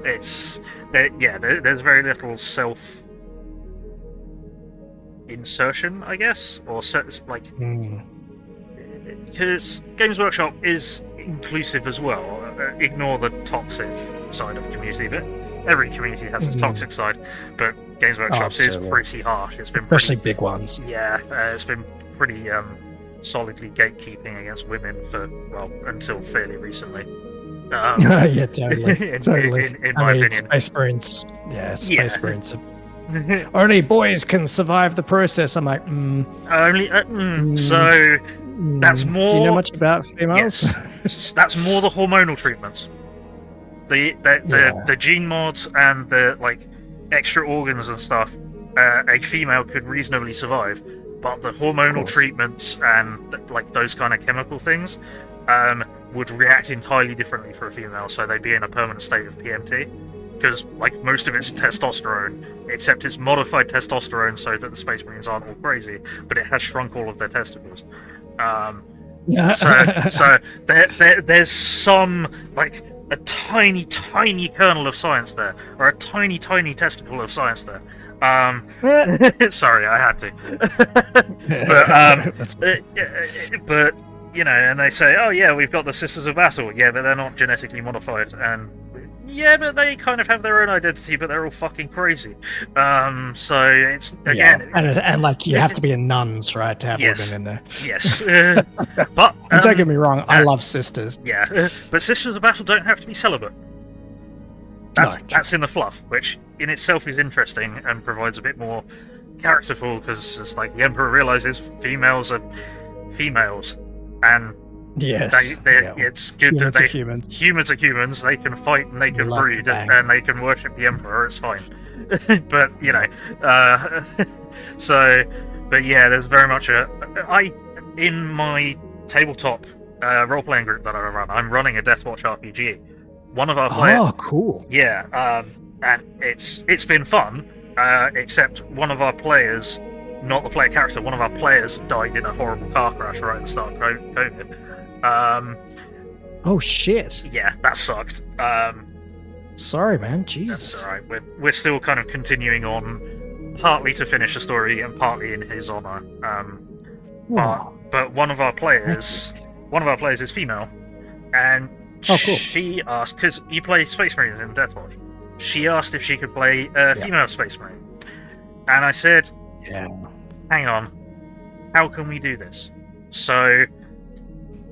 There's very little self insertion, I guess, or because Games Workshop is inclusive as well. Ignore the toxic side of the community bit. Every community has its toxic side, but Games Workshop's is pretty harsh. It's been especially big ones. Yeah, it's been pretty solidly gatekeeping against women until fairly recently. Yeah, totally. Totally. In my opinion. Space Marines. Yeah, Space Marines. Only boys can survive the process. I'm like, So that's more. Do you know much about females? Yes, that's more the hormonal treatments. The gene mods and the extra organs and stuff. A female could reasonably survive, but the hormonal treatments and those kind of chemical things would react entirely differently for a female. So they'd be in a permanent state of PMT. Because most of it's testosterone, except it's modified testosterone so that the Space Marines aren't all crazy, but it has shrunk all of their testicles. So there's some a tiny kernel of science there, or a tiny testicle of science there. Sorry, I had to. But you know, and they say, oh yeah, we've got the Sisters of Battle. Yeah, but they're not genetically modified, and yeah, but they kind of have their own identity, but they're all fucking crazy. So it's again, and you have to be a nuns, right, to have women in there. Yes, but don't get me wrong, I love sisters. Yeah, but Sisters of Battle don't have to be celibate. That's in the fluff, which in itself is interesting and provides a bit more characterful, because it's the Emperor realizes females are females, and yes, it's good humans that are humans. Humans are humans. They can fight and they can breed and they can worship the Emperor. It's fine. But you know, but yeah, there's very much in my tabletop role-playing group that I run. I'm running a Deathwatch RPG. One of our players. Oh, cool. Yeah, and it's been fun. Except one of our players, not the player character, one of our players died in a horrible car crash right at the start of COVID. Oh shit! Yeah, that sucked. Sorry, man. Jesus. That's alright. We're still kind of continuing on, partly to finish the story and partly in his honor. But one of our players is female, and cool. She asked, because you play Space Marines in Deathwatch. She asked if she could play a female Space Marine, and I said, "Yeah, hang on, how can we do this?" So.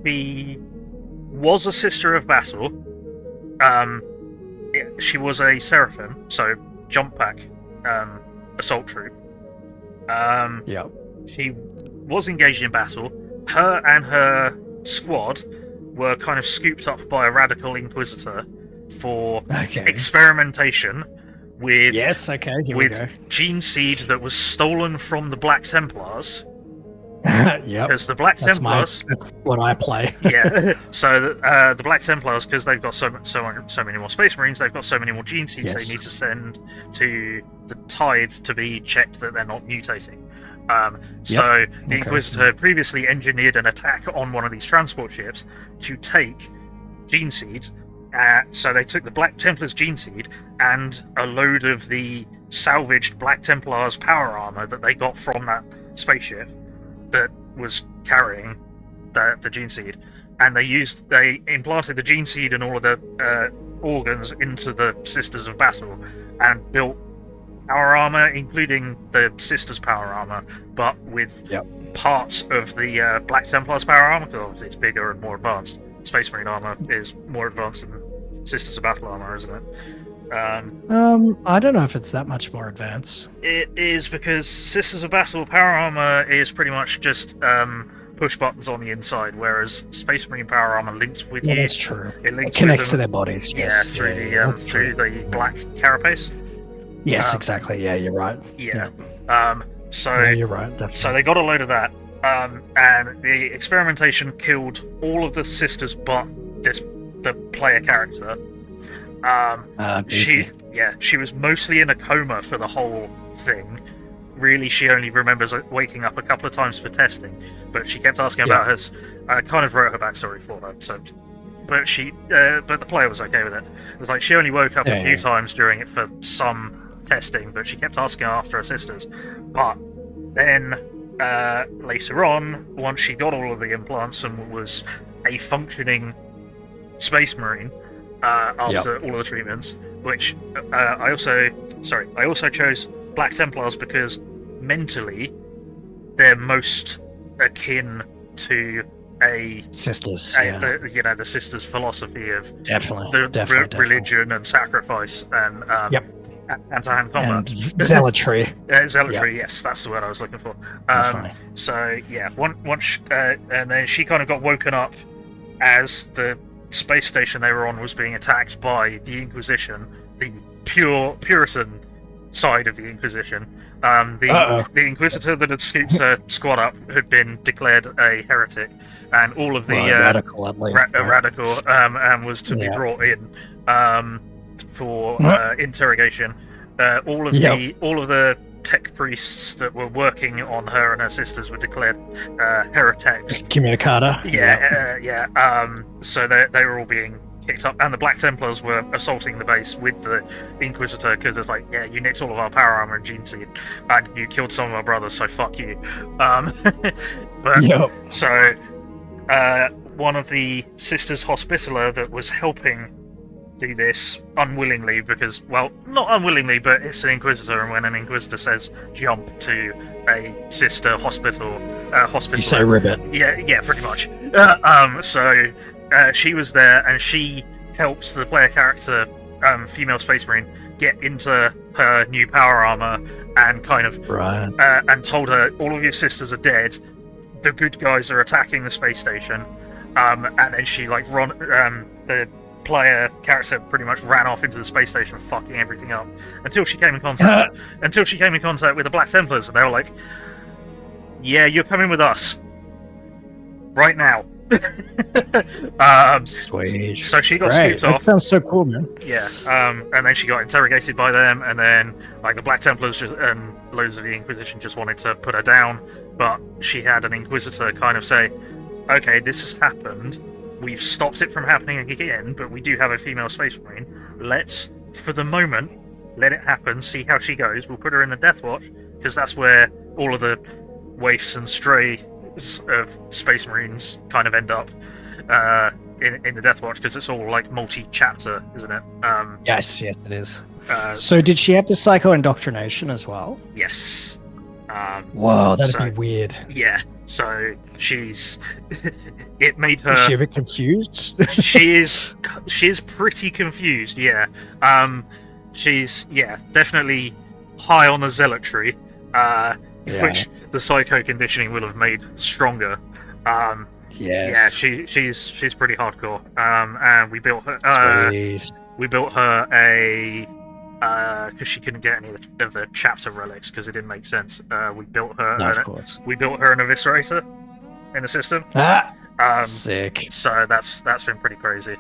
She was a Sister of Battle. She was a Seraphim, so jump pack assault troop. She was engaged in battle. Her and her squad were kind of scooped up by a radical Inquisitor for experimentation with gene seed that was stolen from the Black Templars. Yep. Because the Black Templars. That's what I play. Yeah. So the Black Templars, because they've got so many more Space Marines, they've got so many more gene seeds they need to send to the Tithe to be checked that they're not mutating. So the Inquisitor had previously engineered an attack on one of these transport ships to take gene seeds. So they took the Black Templars gene seed and a load of the salvaged Black Templars power armor that they got from that spaceship that was carrying the gene seed, and they implanted the gene seed and all of the organs into the Sisters of Battle and built power armor, including the Sisters power armor, but with parts of the Black Templars power armor, because obviously it's bigger and more advanced. Space Marine armor is more advanced than Sisters of Battle armor, isn't it? I don't know if it's that much more advanced. It is, because Sisters of Battle power armor is pretty much just push buttons on the inside, whereas Space Marine power armor links with you. That's true. It connects to their bodies. Yeah, through the black carapace. Yes, exactly. Yeah, you're right. Yeah. So Yeah, you're right. Definitely. so they got a load of that, and the experimentation killed all of the sisters but the player character. She was mostly in a coma for the whole thing. Really, she only remembers waking up a couple of times for testing, but she kept asking about hers. I kind of wrote her backstory for her, so. But the player was okay with it. It was like she only woke up a few times during it for some testing, but she kept asking after her sisters. But then later on, once she got all of the implants and was a functioning space marine after all of the treatments, which I also chose Black Templars because mentally they're most akin to sisters. The sisters' philosophy of definitely religion and sacrifice and hand-to-hand combat and zealotry. Zealotry, yes, that's the word I was looking for. So yeah, once and then she kind of got woken up as the space station they were on was being attacked by the Inquisition, the Puritan side of the Inquisition. The Inquisitor that had scooped her squad up had been declared a heretic, and all of the radical, at least, radical, and was to be brought in for interrogation. All of the tech priests that were working on her and her sisters were declared heretics. Excommunicata. So they were all being kicked up, and the Black Templars were assaulting the base with the Inquisitor because it's like, yeah, you nicked all of our power armor and gene seed, and you killed some of our brothers, so fuck you. So one of the Sisters Hospitaller that was helping do this unwillingly, because, well, not unwillingly, but it's an Inquisitor, and when an Inquisitor says jump to a sister hospital, you say ribbit. Yeah, pretty much. So she was there, and she helped the player character, female Space Marine, get into her new power armor, and kind of and told her, all of your sisters are dead. The good guys are attacking the space station, and then she the player character pretty much ran off into the space station, fucking everything up, until she came in contact with the Black Templars, and they were like, "Yeah, you're coming with us right now." Sweet. So she got scooped off. That sounds so cool, man. Yeah, and then she got interrogated by them, and then the Black Templars and loads of the Inquisition just wanted to put her down, but she had an Inquisitor kind of say, "Okay, this has happened. We've stopped it from happening again, but we do have a female Space Marine. Let's, for the moment, let it happen, see how she goes. We'll put her in the Death Watch, because that's where all of the waifs and strays of Space Marines kind of end up in the Death Watch, because it's all multi-chapter, isn't it?" Yes, it is. So did she have the psycho indoctrination as well? Yes. Whoa, that'd be weird. Yeah. So she's. It made her. Is she a bit confused? She is pretty confused. Yeah. She's definitely high on the zealotry, which the psycho conditioning will have made stronger. Yes. Yeah, she's pretty hardcore. And we built her. We built her a. Because she couldn't get any of the chapter relics because it didn't make sense. We built her. Of course. We built her an eviscerator in the system. Sick. So that's been pretty crazy.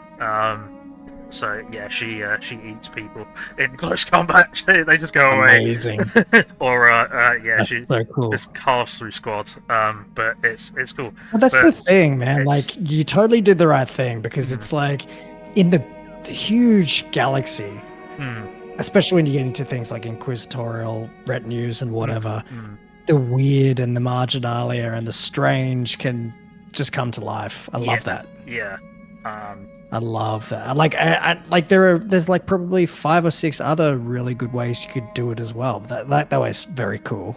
So yeah, she eats people in close combat. They just go away. Amazing. Or she so cool. just carves through squads. But it's cool. Well, that's the thing, man. You totally did the right thing, because it's in the huge galaxy. Especially when you get into things like inquisitorial retinues and whatever, the weird and the marginalia and the strange can just come to life. I love that. Yeah. I love that. There's probably 5 or 6 other really good ways you could do it as well. That way's very cool.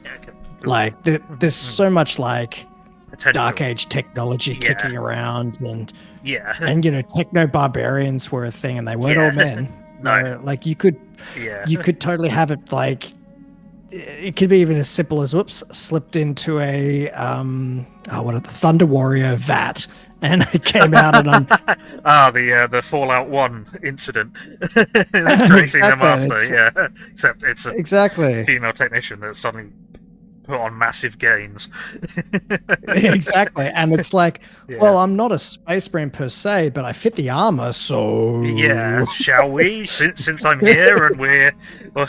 Yeah, there's so much Dark Age technology kicking around, and techno barbarians were a thing, and they weren't all men. No, you could totally have it it could be even as simple as slipped into a the Thunder Warrior vat, and it came out and the Fallout 1 incident. Tracing the master, except it's a female technician that suddenly put on massive gains. Exactly, and it's like, Yeah. well, I'm not a space marine per se, but I fit the armor, so Yeah, shall we? Since I'm here and well,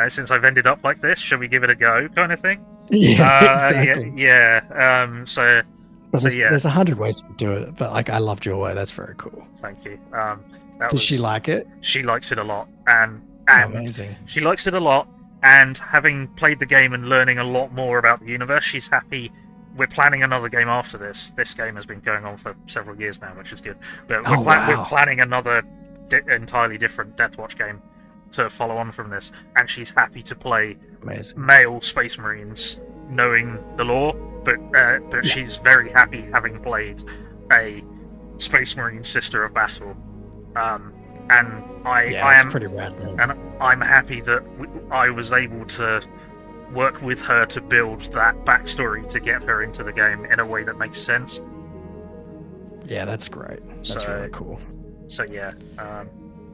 since I've ended up like this, shall we give it a go, kind of thing? Yeah, exactly. Yeah. So yeah. There's 100 ways to do it, but like I loved your way. That's very cool. Thank you. Does she like it? She likes it a lot, and Amazing. she likes it a lot. And having played the game and learning a lot more about the universe, she's happy. We're planning another game after this. This game has been going on for several years now, which is good. But we're planning another entirely different Deathwatch game to follow on from this. And she's happy to play male Space Marines, knowing the lore. But she's very happy having played a Space Marine Sister of Battle. And it's pretty rad, man. And I'm happy that I was able to work with her to build that backstory to get her into the game in a way that makes sense. Yeah, that's great. That's really cool. So yeah,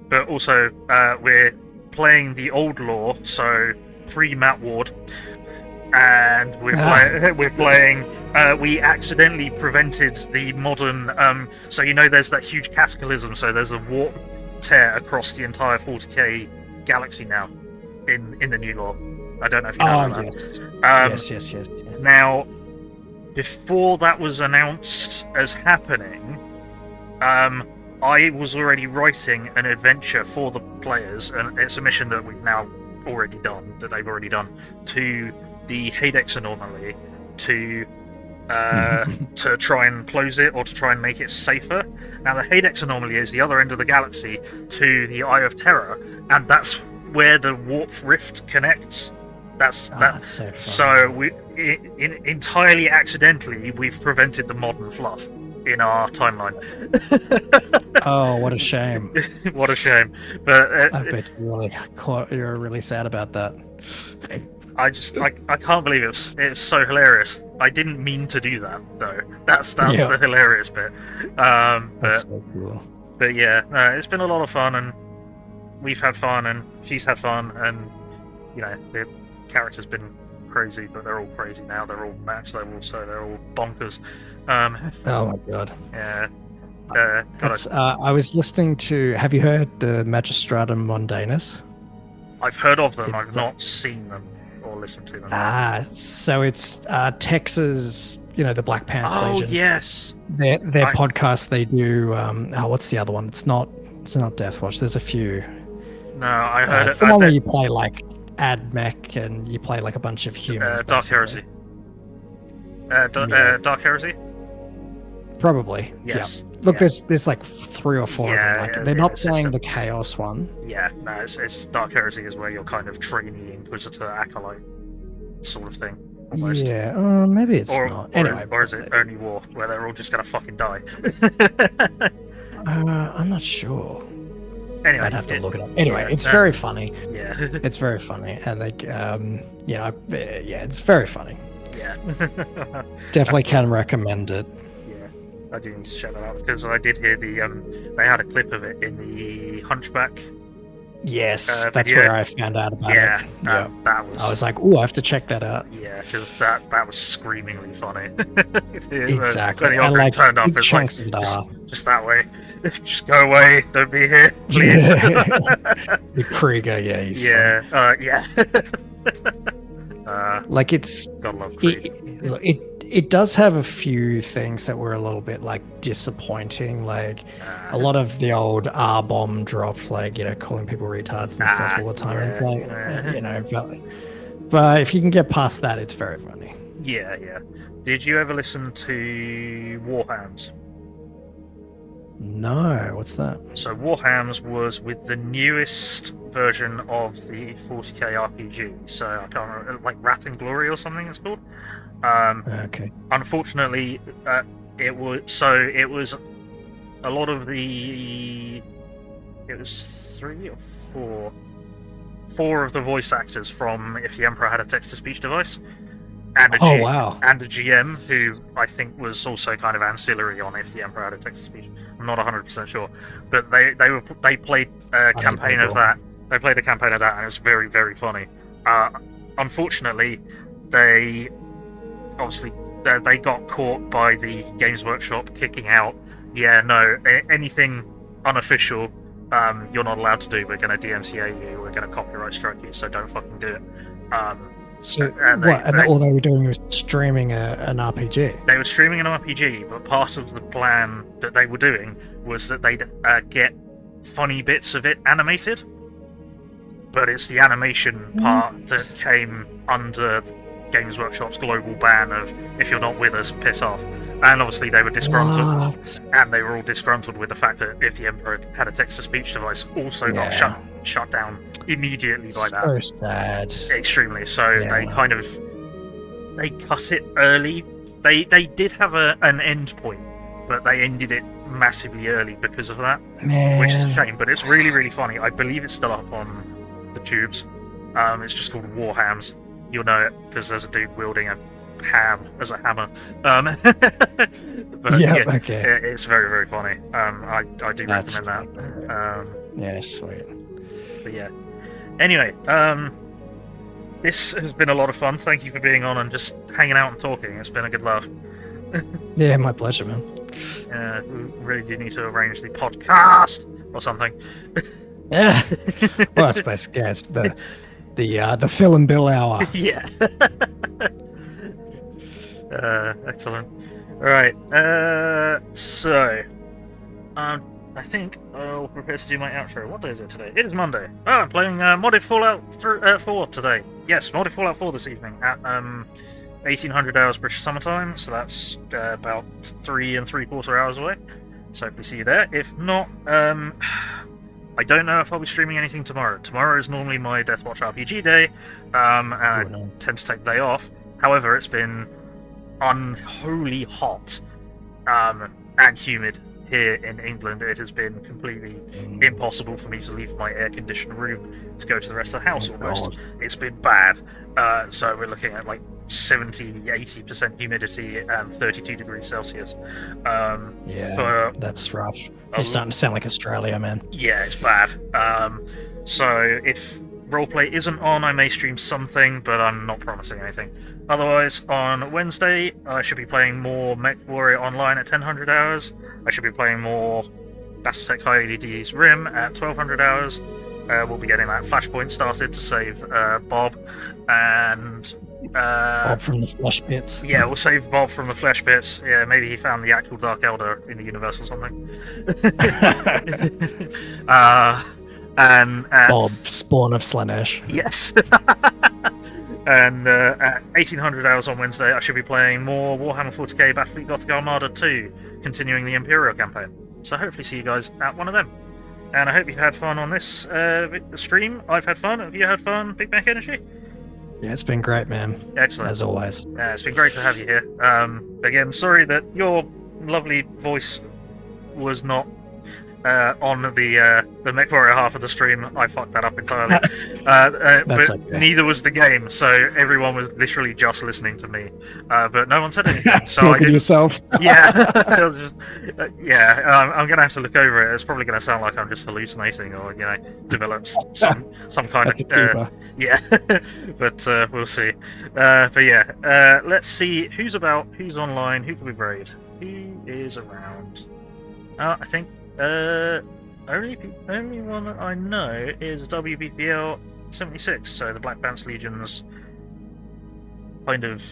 but also we're playing the old lore, so pre-Matt Ward, and we're playing. We accidentally prevented the modern. So there's that huge cataclysm. So there's a warp tear across the entire 40k galaxy now in the new lore. I don't know if you know that. Yes. Now, before that was announced as happening, I was already writing an adventure for the players, and it's a mission that we've now already done, that they've already done, to the Hyades anomaly to try and close it or to try and make it safer. Now, the Hyades anomaly is the other end of the galaxy to the Eye of Terror, and that's where the warp rift connects. That's so fun. So we entirely accidentally we've prevented the modern fluff in our timeline. Oh, what a shame! What a shame! But I bet you're really sad about that. I can't believe it was so hilarious. I didn't mean to do that though. That's the hilarious bit. That's so cool. But yeah, it's been a lot of fun, and we've had fun, and she's had fun, and the character's been crazy, but they're all crazy now. They're all max level, so they're all bonkers. Oh my god. Yeah. I was listening to. Have you heard the Magistratum Mondanus? I've heard of them. I've not seen them or listened to them. So it's Texas. The Black Pants Legion. Oh yes. Their podcast. They do. What's the other one? It's not Deathwatch. There's a few. No, I heard it's the one where you play like AdMech and you play like a bunch of humans. Dark Heresy. Dark Heresy? Probably. Yes. Yeah. Look, there's like 3 or 4 of them. Like, they're not playing system. the Chaos one. Yeah, no, it's Dark Heresy is where you're kind of trainee Inquisitor Acolyte sort of thing. Almost. Yeah, maybe it's not. Anyway. Or is it Only War, where they're all just gonna fucking die? I'm not sure. Anyway, I'd have to look it up. Anyway, it's very funny. Yeah. It's very funny. And like, it's very funny. Yeah. Definitely can recommend it. Yeah, I do need to check that out because I did hear they had a clip of it in the Hunchback. Yes, that's where I found out about it. Yeah, that was. I was like, "Ooh, I have to check that out." Yeah, because that was screamingly funny. Exactly. When the Ogre turned up, it's like just that way. Just go away. Don't be here, please. The Krieger, he's like it's. Gotta love Krieg. It does have a few things that were a little bit like disappointing, like a lot of the old R-bomb drop, like calling people retards and stuff all the time. But if you can get past that, it's very funny. Yeah. Did you ever listen to Warhounds? No, what's that? So Warhounds was with the newest version of the 40k RPG. So I can't remember, like Wrath and Glory or something it's called. Okay. Unfortunately, it was a lot of the. It was 3 or 4 of the voice actors from If the Emperor Had a Text-to-Speech Device, and a and a GM who I think was also kind of ancillary on If the Emperor Had a Text-to-Speech. I'm not 100% sure, but they played a campaign of that. They played a campaign of that, and it was very, very funny. Unfortunately, they obviously they got caught by the Games Workshop kicking out. Yeah, no, anything unofficial, you're not allowed to do. We're going to DMCA you. We're going to copyright strike you. So don't fucking do it. So they, all they were doing was streaming an RPG. They were streaming an RPG, but part of the plan that they were doing was that they'd get funny bits of it animated. But it's the animation part that came under Games Workshop's global ban of, if you're not with us, piss off. And obviously they were disgruntled. What? And they were all disgruntled with the fact that if the Emperor had a text-to-speech device, also got shut down immediately by that. So sad. Extremely. So they kind of... They cut it early. They did have an end point, but they ended it massively early because of that. Man. Which is a shame, but it's really, really funny. I believe it's still up on the tubes. It's just called Warhams. You'll know it because there's a dude wielding a ham as a hammer. But okay. It's very, very funny. I do recommend that. Yeah, sweet. But yeah. Anyway, this has been a lot of fun. Thank you for being on and just hanging out and talking. It's been a good laugh. Yeah, my pleasure, man. We really do need to arrange the podcast or something. Yeah. Well, it's basically it's the Phil and Bill hour. Yeah. Excellent. All right. So, I think I'll prepare to do my outro. What day is it today? It is Monday. Oh, I'm playing modded Fallout 4 today. Yes, modded Fallout 4 this evening at 1800 hours British summertime. So that's about 3 3/4 hours away. So hopefully see you there. If not, I don't know if I'll be streaming anything tomorrow. Tomorrow is normally my Deathwatch RPG day, and I tend to take the day off. However, it's been unholy hot and humid here in England. It has been completely impossible for me to leave my air-conditioned room to go to the rest of the house almost. It's been bad. So we're looking at like 70-80% humidity and 32 degrees Celsius. That's rough. It's starting to sound like Australia, man. Yeah, it's bad. So if roleplay isn't on, I may stream something, but I'm not promising anything. Otherwise, on Wednesday, I should be playing more MechWarrior Online at 1000 hours. I should be playing more Battletech Hyades Rim at 1200 hours. We'll be getting that flashpoint started to save Bob and... Bob from the flesh pits. Yeah, we'll save Bob from the flesh pits. Yeah, maybe he found the actual Dark Elder in the universe or something. And Bob, spawn of Slanesh. Yes. And at 1800 hours on Wednesday, I should be playing more Warhammer 40k Battlefleet Gothic Armada 2, continuing the Imperial campaign. So hopefully see you guys at one of them. And I hope you've had fun on this stream. I've had fun. Have you had fun, BigMechEnergy? Yeah, it's been great, man. Excellent. As always. It's been great to have you here. Again, sorry that your lovely voice was not on the MechWarrior half of the stream. I fucked that up entirely. But okay. Neither was the game, so everyone was literally just listening to me. But no one said anything. So I did yourself. Yeah. I'm gonna have to look over it. It's probably gonna sound like I'm just hallucinating, or develop some kind of yeah. But we'll see. But yeah, let's see who's about, who's online, who can we raid, who is around. I think. Only one that I know is WBPL 76, so the Black Pants Legion's kind of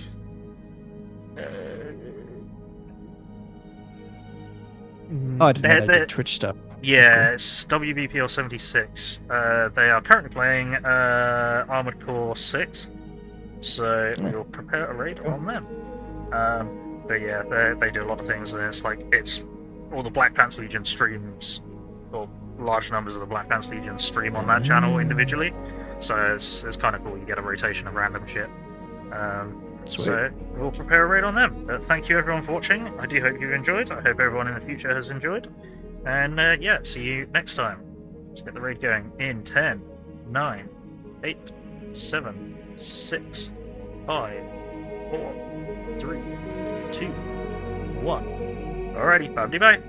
I didn't know they did Twitch stuff. Yeah, it's WBPL 76. They are currently playing Armored Core 6, so we'll prepare a raid on them. But yeah, they do a lot of things, and it's all the Black Pants Legion streams, or large numbers of the Black Pants Legion stream on that channel individually, so it's kind of cool. You get a rotation of random shit. So we'll prepare a raid on them. But thank you everyone for watching. I do hope you enjoyed. I hope everyone in the future has enjoyed. And yeah, see you next time. Let's get the raid going in 10, 9, 8, 7, 6, 5, 4, 3, 2, 1. Alrighty, bye-bye.